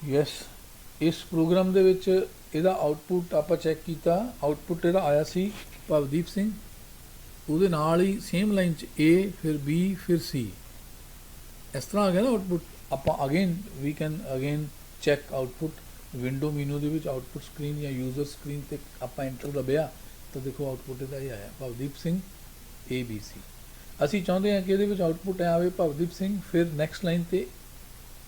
Yes, ਇਸ programme ਦੇ ਵਿੱਚ ਇਹਦਾ ਆਊਟਪੁੱਟ ਆਪਾਂ ਚੈੱਕ ਕੀਤਾ। ਆਊਟਪੁੱਟ ਇਹਦਾ ਆਇਆ ਸੀ ਭਵਦੀਪ ਸਿੰਘ। ਉਹਦੇ ਨਾਲ ਹੀ ਸੇਮ ਲਾਈਨ 'ਚ ਏ, ਫਿਰ ਬੀ, ਫਿਰ ਸੀ, ਇਸ ਤਰ੍ਹਾਂ ਆ ਗਿਆ ਨਾ ਆਊਟਪੁੱਟ। ਆਪਾਂ again we can again check output. Window menu ਦੇ ਵਿੱਚ ਆਊਟਪੁੱਟ ਸਕਰੀਨ ਜਾਂ ਯੂਜ਼ਰ ਸਕਰੀਨ 'ਤੇ ਆਪਾਂ ਐਂਟਰ ਦਬਿਆ ਤਾਂ ਦੇਖੋ ਆਊਟਪੁੱਟ ਇਹਦਾ ਇਹ ਆਇਆ, ਭਵਦੀਪ ਸਿੰਘ ABC। ਅਸੀਂ ਚਾਹੁੰਦੇ ਹਾਂ ਕਿ ਇਹਦੇ ਵਿੱਚ ਆਊਟਪੁੱਟ ਆਵੇ ਭਵਦੀਪ ਸਿੰਘ, ਫਿਰ ਨੈਕਸਟ ਲਾਈਨ 'ਤੇ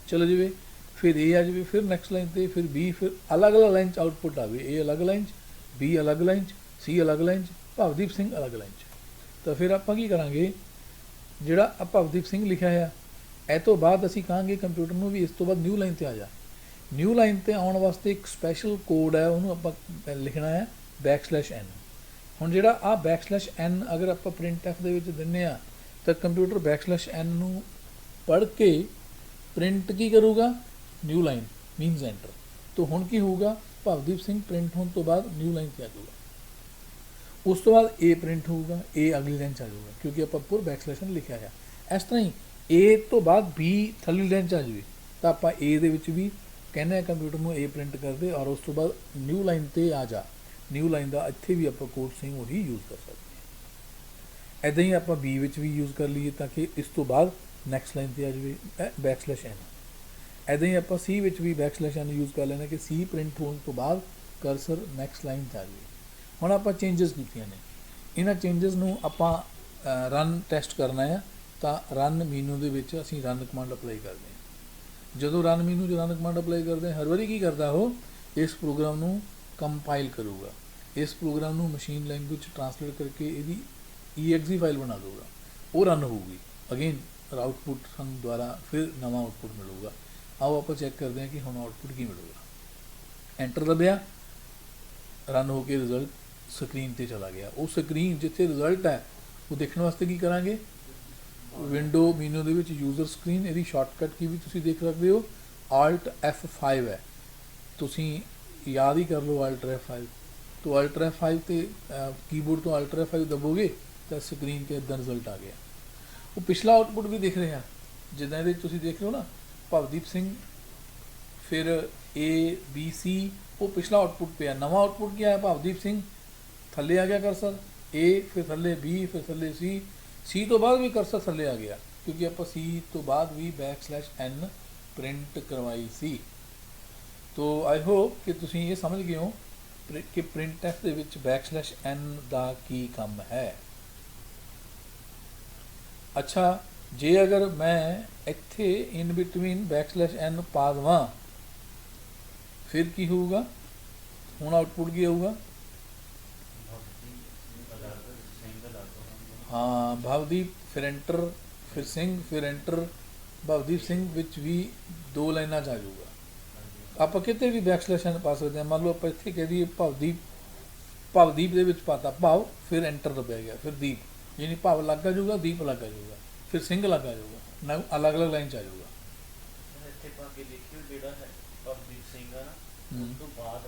ਚਲੇ ਜਾਵੇ, ਫਿਰ A ਆ ਜਾਵੇ, ਫਿਰ ਨੈਕਸਟ ਲਾਈਨ 'ਤੇ, ਫਿਰ B, ਫਿਰ ਅਲੱਗ-ਅਲੱਗ ਲਾਈਨ 'ਚ ਆਊਟਪੁੱਟ ਆਵੇ। A ਅਲੱਗ ਲਾਈਨ 'ਚ, B ਅਲੱਗ ਲਾਈਨ 'ਚ, C ਅਲੱਗ ਲਾਈਨ 'ਚ, ਭਵਦੀਪ ਸਿੰਘ ਅਲੱਗ ਲਾਈਨ 'ਚ। ਤਾਂ ਫਿਰ ਆਪਾਂ ਕੀ ਕਰਾਂਗੇ, ਜਿਹੜਾ ਆ ਭਵਦੀਪ ਸਿੰਘ ਲਿਖਿਆ ਆ, ਇਹ ਤੋਂ ਬਾਅਦ ਅਸੀਂ ਕਹਾਂਗੇ ਕੰਪਿਊਟਰ ਨੂੰ ਵੀ ਇਸ ਤੋਂ ਬਾਅਦ ਨਿਊ ਲਾਈਨ 'ਤੇ ਆ ਜਾ। ਨਿਊ ਲਾਈਨ 'ਤੇ ਆਉਣ ਵਾਸਤੇ ਇੱਕ ਸਪੈਸ਼ਲ ਕੋਡ ਹੈ, ਉਹਨੂੰ ਆਪਾਂ ਲਿਖਣਾ ਹੈ \n। ਹੁਣ ਜਿਹੜਾ ਆ \n ਅਗਰ ਆਪਾਂ printf ਦੇ ਵਿੱਚ ਦਿੰਦੇ ਆ ਤਾਂ ਕੰਪਿਊਟਰ \n ਨੂੰ ਪੜ੍ਹ ਕੇ ਪ੍ਰਿੰਟ ਕੀ ਕਰੂਗਾ, ਨਿਊ ਲਾਈਨ ਮੀਨਸ ਐਂਟਰ। ਤਾਂ ਹੁਣ ਕੀ ਹੋਊਗਾ, ਭਵਦੀਪ ਸਿੰਘ ਪ੍ਰਿੰਟ ਹੋਣ ਤੋਂ ਬਾਅਦ ਨਿਊ ਲਾਈਨ 'ਤੇ ਆ ਜਾਊਗਾ। ਉਸ ਤੋਂ ਬਾਅਦ A ਪ੍ਰਿੰਟ ਹੋਊਗਾ, A ਅਗਲੀ ਲਾਈਨ 'ਚ ਆ ਜਾਊਗਾ ਕਿਉਂਕਿ ਆਪਾਂ ਪੂਰਾ \n ਲਿਖਿਆ ਹੈ। ਇਸ ਤਰ੍ਹਾਂ ਹੀ A ਤੋਂ ਬਾਅਦ B ਥੱਲੀ ਲਾਈਨ 'ਚ ਆ ਜਾਵੇ ਤਾਂ ਆਪਾਂ A ਦੇ ਵਿੱਚ ਵੀ ਕਹਿੰਦੇ ਆ ਕੰਪਿਊਟਰ ਨੂੰ A ਪ੍ਰਿੰਟ ਕਰ ਦੇ, ਔਰ ਉਸ ਤੋਂ ਬਾਅਦ ਨਿਊ ਲਾਈਨ 'ਤੇ ਆ ਜਾ। ਨਿਊ ਲਾਈਨ ਦਾ ਇੱਥੇ ਵੀ ਆਪਾਂ ਕੋਡ ਸੇਮ ਉਹੀ ਯੂਜ਼ ਕਰ ਸਕਦੇ ਹਾਂ। ਇੱਦਾਂ ਹੀ ਆਪਾਂ B ਵਿੱਚ ਵੀ ਯੂਜ਼ ਕਰ ਲਈਏ ਤਾਂ ਕਿ ਇਸ ਤੋਂ ਬਾਅਦ ਨੈਕਸਟ ਲਾਈਨ 'ਤੇ ਆ ਜਾਵੇ \n। ਇੱਦਾਂ ਹੀ ਆਪਾਂ C ਵਿੱਚ ਵੀ \n ਯੂਜ਼ ਕਰ ਲੈਣਾ ਕਿ C ਪ੍ਰਿੰਟ ਹੋਣ ਤੋਂ ਬਾਅਦ ਕਰਸਰ ਨੈਕਸਟ ਲਾਈਨ 'ਤੇ ਆ ਜਾਵੇ। ਹੁਣ ਆਪਾਂ ਚੇਂਜਸ ਕੀਤੀਆਂ ਨੇ, ਇਹਨਾਂ ਚੇਂਜਸ ਨੂੰ ਆਪਾਂ ਰਨ ਟੈਸਟ ਕਰਨਾ ਹੈ ਤਾਂ ਰਨ ਮੀਨੂ ਦੇ ਵਿੱਚ ਅਸੀਂ ਰਨ ਕਮਾਂਡ ਅਪਲਾਈ ਕਰਦੇ ਹਾਂ। ਜਦੋਂ ਰਨ ਮੀਨੂ 'ਚ ਰਨ ਕਮਾਂਡ ਅਪਲਾਈ ਕਰਦੇ ਹਾਂ, ਹਰ ਵਾਰੀ ਕੀ ਕਰਦਾ ਉਹ, ਇਸ ਪ੍ਰੋਗਰਾਮ ਨੂੰ ਕੰਪਾਈਲ ਕਰੂਗਾ, ਇਸ ਪ੍ਰੋਗਰਾਮ ਨੂੰ ਮਸ਼ੀਨ ਲੈਂਗੁਏਜ ਟ੍ਰਾਂਸਲੇਟ ਕਰਕੇ ਇਹਦੀ EXE ਫਾਈਲ ਬਣਾ ਦਊਗਾ, ਉਹ ਰਨ ਹੋਊਗੀ। ਅਗੇਨ ਆਊਟਪੁੱਟ ਸਾਨੂੰ ਦੁਆਰਾ ਫਿਰ ਨਵਾਂ ਆਊਟਪੁੱਟ ਮਿਲੂਗਾ। ਆਓ ਆਪਾਂ ਚੈੱਕ ਕਰਦੇ ਹਾਂ ਕਿ ਹੁਣ ਆਊਟਪੁੱਟ ਕੀ ਮਿਲੂਗਾ। ਐਂਟਰ ਦਬਿਆ, ਰਨ ਹੋ ਕੇ ਰਿਜ਼ਲਟ ਸਕਰੀਨ 'ਤੇ ਚਲਾ ਗਿਆ। ਉਹ ਸਕਰੀਨ ਜਿੱਥੇ ਰਿਜ਼ਲਟ ਹੈ ਉਹ ਦੇਖਣ ਵਾਸਤੇ ਕੀ ਕਰਾਂਗੇ, ਵਿੰਡੋ ਮੀਨੂ ਦੇ ਵਿੱਚ ਯੂਜ਼ਰ ਸਕਰੀਨ, ਇਹਦੀ ਸ਼ਾਰਟਕਟ ਕੀ ਵੀ ਤੁਸੀਂ ਦੇਖ ਸਕਦੇ ਹੋ, Alt F5 ਹੈ। ਤੁਸੀਂ ਯਾਦ ਹੀ ਕਰ ਲਓ Alt F5 ਤੋਂ। Alt F5 ਤੇ ਕੀਬੋਰਡ ਤੋਂ Alt F5 ਦਬੋਗੇ ਤਾਂ ਸਕਰੀਨ 'ਤੇ ਇੱਦਾਂ ਰਿਜ਼ਲਟ ਆ ਗਿਆ। ਉਹ ਪਿਛਲਾ ਆਊਟਪੁੱਟ ਵੀ ਦਿਖ ਰਿਹਾ, ਜਿੱਦਾਂ ਇਹਦੇ ਤੁਸੀਂ ਦੇਖ ਰਹੇ ਹੋ ਨਾ, ਭਵਦੀਪ ਸਿੰਘ ਫਿਰ ABC, ਉਹ ਪਿਛਲਾ ਆਊਟਪੁੱਟ ਪਿਆ। ਨਵਾਂ ਆਊਟਪੁੱਟ ਕੀ ਆਇਆ, ਭਵਦੀਪ ਸਿੰਘ ਥੱਲੇ ਆ ਗਿਆ ਕਰਸਰ, A ਫਿਰ ਥੱਲੇ B, ਫਿਰ ਥੱਲੇ C ਤੋਂ ਬਾਅਦ ਵੀ ਕਰਸਰ ਥੱਲੇ ਆ ਗਿਆ ਕਿਉਂਕਿ ਆਪਾਂ C ਤੋਂ ਬਾਅਦ ਵੀ \n ਪ੍ਰਿੰਟ ਕਰਵਾਈ ਸੀ। ਤੋ ਆਈ ਹੋਪ ਕਿ ਤੁਸੀਂ ਇਹ ਸਮਝ ਗਏ ਹੋ ਕਿ printf ਦੇ ਵਿੱਚ \n ਦਾ ਕੀ ਕੰਮ ਹੈ। ਅੱਛਾ, ਜੇ ਅਗਰ ਮੈਂ ਇੱਥੇ ਇਨ ਬਿਟਵੀਨ \n ਪਾ ਦੇਵਾਂ ਫਿਰ ਕੀ ਹੋਊਗਾ, ਹੁਣ ਆਊਟਪੁੱਟ ਕੀ ਆਊਗਾ, ਹਾਂ ਭਵਦੀਪ ਫਿਰ ਐਂਟਰ, ਫਿਰ ਸਿੰਘ, ਫਿਰ ਐਂਟਰ। ਭਵਦੀਪ ਸਿੰਘ ਵਿੱਚ ਵੀ 2 ਲਾਈਨਾਂ 'ਚ ਆ ਜਾਊਗਾ। ਆਪਾਂ ਕਿਤੇ ਵੀ \n ਪਾ ਸਕਦੇ ਹਾਂ। ਮੰਨ ਲਓ ਆਪਾਂ ਇੱਥੇ ਕਹਿ ਦਈਏ ਭਵਦੀਪ ਦੇ ਵਿੱਚ ਪਾਤਾ ਭਵ, ਫਿਰ ਐਂਟਰ ਦਬਿਆ ਗਿਆ, ਫਿਰ ਦੀਪ, ਯਾਨੀ ਭਵ ਲੱਗ ਆ ਜਾਊਗਾ, ਦੀਪ ਲੱਗ ਆ ਜਾਊਗਾ, ਫਿਰ ਸਿੰਘ ਲੱਗ ਆ ਜਾਊਗਾ, ਨਾ ਅਲੱਗ-ਅਲੱਗ ਲਾਈਨ 'ਚ ਆ ਜਾਊਗਾ। ਇੱਥੇ ਪਾ ਕੇ ਦੇਖਿਓ ਜਿਹੜਾ ਹੈ ਭਵਦੀਪ ਸਿੰਘ ਆ ਨਾ, ਉਸ ਤੋਂ ਬਾਅਦ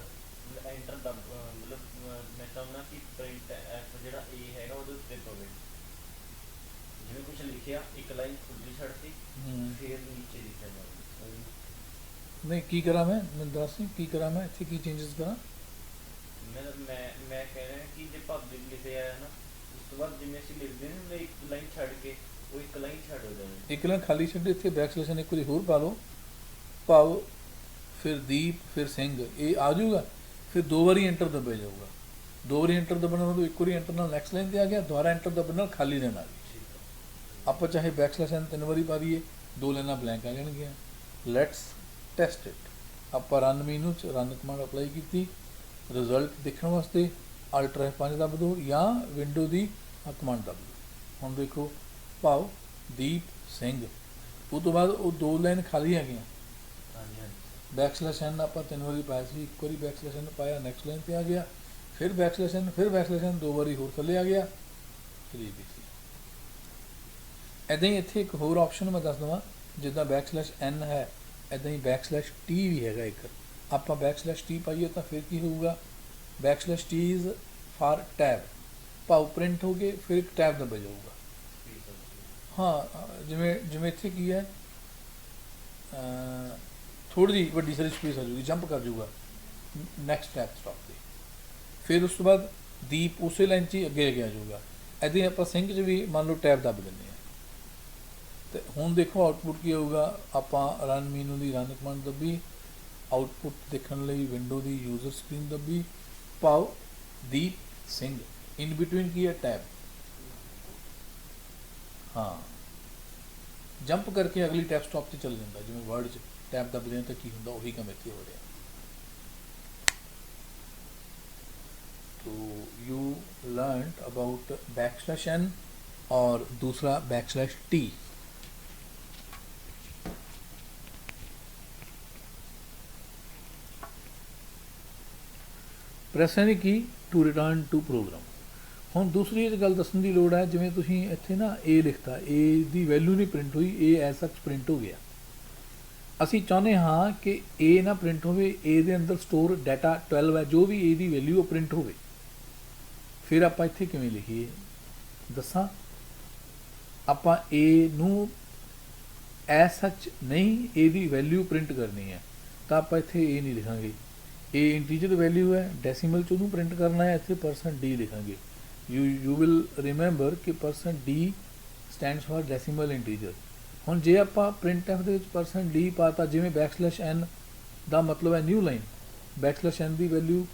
ਐਂਟਰ ਦਾ ਮਤਲਬ ਮੈਂ ਚਾਹੁੰਦਾ ਕਿ ਪ੍ਰਿੰਟ ਐਫ ਜਿਹੜਾ A ਹੈਗਾ ਉਹਦੇ ਉੱਤੇ ਪਵੇ। ਜਿਵੇਂ ਕੁਝ ਲਿਖਿਆ, ਇੱਕ ਲਾਈਨ ਖੁੱਲੀ ਛੱਡਤੀ, ਫਿਰ ਨੀਚੇ ਲਿਖਿਆ ਜਾਵੇ। ਨਹੀਂ, ਕੀ ਕਰਾਂ ਮੈਨੂੰ ਦੱਸ ਕੀ ਕਰਾਂ ਮੈਂ ਇੱਥੇ, ਕੀ ਚੇਂਜਸ ਕਰਾਂ। ਮੈਂ ਕਹਿ ਰਿਹਾ ਕਿ ਜੇ ਭਵਦੀਪ ਲਿਖਿਆ ਹੈ ਨਾ, ਉਸ ਤੋਂ ਬਾਅਦ ਜਿਵੇਂ ਅਸੀਂ ਲਿਖਦੇ ਨੇ ਇੱਕ ਲਾਈਨ ਛੱਡ ਕੇ ਉਹ ਇੱਕ ਲਾਈਨ ਛੱਡ ਹੋ ਜਾਵੇ। ਇੱਕ ਲਾਈਨ ਖਾਲੀ ਛੱਡ, ਇੱਥੇ \n ਇੱਕ ਵਾਰੀ ਹੋਰ ਪਾ ਲਓ, ਭਵ ਫਿਰ ਦੀਪ ਫਿਰ ਸਿੰਘ, ਇਹ ਆ ਜਾਊਗਾ। ਫਿਰ 2 ਵਾਰੀ ਐਂਟਰ ਦਬਿਆ ਜਾਊਗਾ। 2 ਵਾਰੀ ਐਂਟਰ ਦਬਣ ਨਾਲ ਇੱਕ ਵਾਰੀ ਐਂਟਰ ਨਾਲ ਨੈਕਸਟ ਲਾਈਨ 'ਤੇ ਆ ਗਿਆ, ਦੁਬਾਰਾ ਐਂਟਰ ਦਬਣ ਨਾਲ ਖਾਲੀ ਲਾਈਨ ਆ ਗਈ। ਆਪਾਂ ਚਾਹੇ \n 3 ਵਾਰੀ ਪਾ ਦਈਏ, 2 ਲਾਈਨਾਂ ਬਲੈਂਕ ਆ ਜਾਣਗੀਆਂ। Let's test it. ਆਪਾਂ ਰਨ ਮੀਨੂ 'ਚ ਰਨ ਕਮਾਂਡ ਅਪਲਾਈ ਕੀਤੀ, ਰਿਜ਼ਲਟ ਦੇਖਣ ਵਾਸਤੇ Alt F5 ਦਬ ਦਿਓ ਜਾਂ ਵਿੰਡੋ ਦੀ ਕਮਾਂਡ ਦਬ ਦਿਓ। ਹੁਣ ਦੇਖੋ ਭਵਦੀਪ ਸਿੰਘ, ਉਹ ਤੋਂ ਬਾਅਦ ਉਹ 2 ਲਾਈਨ ਖਾਲੀ ਹੈਗੀਆਂ। \n ਆਪਾਂ 3 ਵਾਰੀ ਪਾਇਆ ਸੀ, ਇੱਕ ਵਾਰੀ \n ਪਾਇਆ, ਨੈਕਸਟ ਲਾਈਨ 'ਤੇ ਆ ਗਿਆ, ਫਿਰ \n, ਫਿਰ \n 2 ਵਾਰੀ ਹੋਰ ਥੱਲੇ ਆ ਗਿਆ, ਫਿਰ ABC। ਇੱਦਾਂ ਹੀ ਇੱਥੇ ਇੱਕ ਹੋਰ ਆਪਸ਼ਨ ਮੈਂ ਦੱਸ ਦੇਵਾਂ, ਜਿੱਦਾਂ \n ਹੈ ਇੱਦਾਂ ਹੀ \t ਵੀ ਹੈਗਾ ਇੱਕ। ਆਪਾਂ \t ਪਾਈਏ ਤਾਂ ਫਿਰ ਕੀ ਹੋਊਗਾ, \t ਇਜ਼ ਫਾਰ ਟੈਬ, ਭਾਵ ਪ੍ਰਿੰਟ ਹੋ ਕੇ ਫਿਰ ਇੱਕ ਟੈਬ ਦਬਿਆ ਜਾਊਗਾ। ਹਾਂ, ਜਿਵੇਂ ਇੱਥੇ ਕੀ ਹੈ, ਥੋੜ੍ਹੀ ਜਿਹੀ ਵੱਡੀ ਸਾਰੀ ਸਪੇਸ ਆ ਜਾਊਗੀ, ਜੰਪ ਕਰ ਜਾਊਗਾ ਨੈਕਸਟ ਟੈਬ ਸਟਾਪ 'ਤੇ। ਫਿਰ ਉਸ ਤੋਂ ਬਾਅਦ ਦੀਪ ਉਸੇ ਲਾਈਨ 'ਚ ਹੀ ਅੱਗੇ ਆ ਜਾਊਗਾ। ਇੱਦਾਂ ਹੀ ਆਪਾਂ ਸਿੰਘ 'ਚ ਵੀ ਮੰਨ ਲਓ ਟੈਬ ਦੱਬ ਦਿੰਦੇ ਹਾਂ। ਅਤੇ ਹੁਣ ਦੇਖੋ ਆਊਟਪੁੱਟ ਕੀ ਆਊਗਾ। ਆਪਾਂ ਰਨ ਮੀਨੂ ਦੀ ਰਨ ਕਮਾਂਡ ਦੱਬੀ, ਆਊਟਪੁੱਟ ਦੇਖਣ ਲਈ ਵਿੰਡੋ ਦੀ ਯੂਜ਼ਰ ਸਕਰੀਨ ਦੱਬੀ, ਭਾਵ ਦੀਪ ਸਿੰਘ ਇਨ ਬਿਟਵੀਨ ਕੀ ਹੈ ਟੈਬ। ਹਾਂ, ਜੰਪ ਕਰਕੇ ਅਗਲੀ ਟੈਬ ਸਟਾਪ 'ਤੇ ਚੱਲ ਜਾਂਦਾ। ਜਿਵੇਂ ਵਰਡ 'ਚ ਟੈਬ ਦੱਬਦੇ ਹਾਂ ਤਾਂ ਕੀ ਹੁੰਦਾ, ਉਹੀ ਕੰਮ ਇੱਥੇ ਹੋ ਰਿਹਾ। तो you learned about \n और दूसरा \t। Press any key to return to program. ਹੁਣ ਦੂਸਰੀ ਇਹ ਗੱਲ ਦੱਸਣ ਦੀ ਲੋੜ ਹੈ, ਜਿਵੇਂ ਤੁਸੀਂ ਇੱਥੇ ਨਾ A ਲਿਖਤਾ, A ਦੀ ਵੈਲਿਊ ਨਹੀਂ ਪ੍ਰਿੰਟ ਹੋਈ, A ਐਜ਼ ਸੱਚ ਪ੍ਰਿੰਟ ਹੋ ਗਿਆ। ਅਸੀਂ ਚਾਹੁੰਦੇ ਹਾਂ ਕਿ A ਨਾ ਪ੍ਰਿੰਟ ਹੋਵੇ, A ਦੇ ਅੰਦਰ ਸਟੋਰ ਡਾਟਾ 12 ਹੈ, ਜੋ ਵੀ A ਦੀ ਵੈਲਿਊ ਉਹ ਪ੍ਰਿੰਟ ਹੋਵੇ। ਫਿਰ ਆਪਾਂ ਇੱਥੇ ਕਿਵੇਂ ਲਿਖੀਏ ਦੱਸਾਂ। ਆਪਾਂ A ਨੂੰ ਐਜ਼ ਸੱਚ ਨਹੀਂ, A ਦੀ ਵੈਲਿਊ ਪ੍ਰਿੰਟ ਕਰਨੀ ਹੈ, ਤਾਂ ਆਪਾਂ ਇੱਥੇ A ਨਹੀਂ ਲਿਖਾਂਗੇ। A ਇੰਟੀਜਰ ਵੈਲਿਊ ਹੈ, ਡੈਸੀਮਲ 'ਚ ਉਹਨੂੰ ਪ੍ਰਿੰਟ ਕਰਨਾ ਹੈ, ਇੱਥੇ %d ਲਿਖਾਂਗੇ। ਯੂ ਵਿਲ ਰਿਮੈਂਬਰ ਕਿ %d stands for decimal integer. ਹੁਣ ਜੇ ਆਪਾਂ printf ਦੇ ਵਿੱਚ %d ਪਾਤਾ, ਜਿਵੇਂ \n ਦਾ ਮਤਲਬ ਹੈ ਨਿਊ ਲਾਈਨ, \n ਦੀ ਵੈਲਿਊ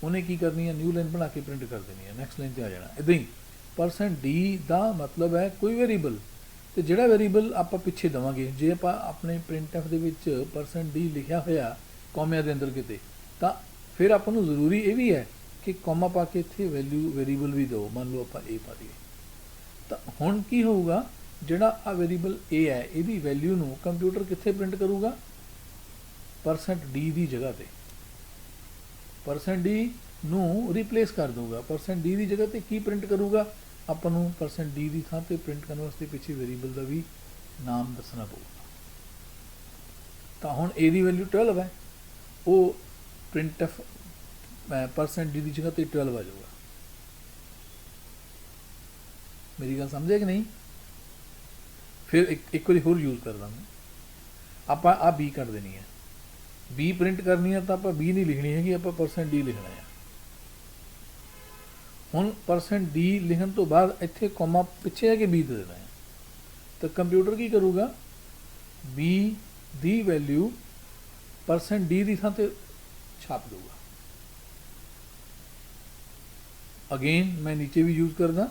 ਉਹਨੇ ਕੀ ਕਰਨੀ ਹੈ, ਨਿਊ ਲਾਈਨ ਬਣਾ ਕੇ ਪ੍ਰਿੰਟ ਕਰ ਦੇਣੀ ਹੈ, ਨੈਕਸਟ ਲਾਈਨ 'ਤੇ ਆ ਜਾਣਾ। ਇੱਦਾਂ ਹੀ %d ਦਾ ਮਤਲਬ ਹੈ ਕੋਈ ਵੇਰੀਏਬਲ, ਅਤੇ ਜਿਹੜਾ ਵੇਰੀਏਬਲ ਆਪਾਂ ਪਿੱਛੇ ਦੇਵਾਂਗੇ, ਜੇ ਆਪਾਂ ਆਪਣੇ printf ਦੇ ਵਿੱਚ %d ਲਿਖਿਆ ਹੋਇਆ ਕੌਮਿਆਂ ਦੇ ਅੰਦਰ ਕਿਤੇ, ਤਾਂ ਫਿਰ ਆਪਾਂ ਨੂੰ ਜ਼ਰੂਰੀ ਇਹ ਵੀ ਹੈ ਕਿ ਕੌਮਾ ਪਾ ਕੇ ਇੱਥੇ ਵੈਲਿਊ ਵੇਰੀਏਬਲ ਵੀ ਦਿਓ। ਮੰਨ ਲਓ ਆਪਾਂ A ਪਾ ਦਈਏ, ਤਾਂ ਹੁਣ ਕੀ ਹੋਊਗਾ, ਜਿਹੜਾ ਆ ਵੇਰੀਏਬਲ A ਹੈ ਇਹਦੀ ਵੈਲਿਊ ਨੂੰ ਕੰਪਿਊਟਰ ਕਿੱਥੇ ਪ੍ਰਿੰਟ ਕਰੂਗਾ, %d ਦੀ ਜਗ੍ਹਾ 'ਤੇ। %d ਨੂੰ ਰਿਪਲੇਸ ਕਰ ਦਊਗਾ। %d ਦੀ ਜਗ੍ਹਾ 'ਤੇ ਕੀ ਪ੍ਰਿੰਟ ਕਰੂਗਾ, ਆਪਾਂ ਨੂੰ %d ਦੀ ਥਾਂ 'ਤੇ ਪ੍ਰਿੰਟ ਕਰਨ ਵਾਸਤੇ ਪਿੱਛੇ ਵੇਰੀਏਬਲ ਦਾ ਵੀ ਨਾਮ ਦੱਸਣਾ ਪਊਗਾ। ਤਾਂ ਹੁਣ A ਦੀ ਵੈਲਿਊ 12 ਹੈ, ਉਹ printf %d ਦੀ ਜਗ੍ਹਾ 'ਤੇ 12 ਆ ਜਾਊਗਾ। ਮੇਰੀ ਗੱਲ ਸਮਝੇ ਕਿ ਨਹੀਂ। ਫਿਰ ਇੱਕ ਵਾਰੀ ਹੋਰ ਯੂਜ਼ ਕਰਦਾ ਮੈਂ, ਆਪਾਂ ਆ B ਕੱਢ ਦੇਣੀ ਹੈ, B ਪ੍ਰਿੰਟ ਕਰਨੀ ਹੈ, ਤਾਂ ਆਪਾਂ B ਨਹੀਂ ਲਿਖਣੀ ਹੈਗੀ, ਆਪਾਂ %d ਲਿਖਣਾ ਹੈ। ਹੁਣ %d ਲਿਖਣ ਤੋਂ ਬਾਅਦ ਇੱਥੇ ਕੌਮਾ ਪਿੱਛੇ ਹੈ ਕਿ B ਦੇ ਦੇਣਾ ਹੈ, ਤਾਂ ਕੰਪਿਊਟਰ ਕੀ ਕਰੂਗਾ, B ਦੀ ਵੈਲਿਊ %d ਦੀ ਥਾਂ 'ਤੇ ਛਾਪ ਦਊਗਾ। ਅਗੇਨ ਮੈਂ ਨੀਚੇ ਵੀ ਯੂਜ਼ ਕਰਦਾ,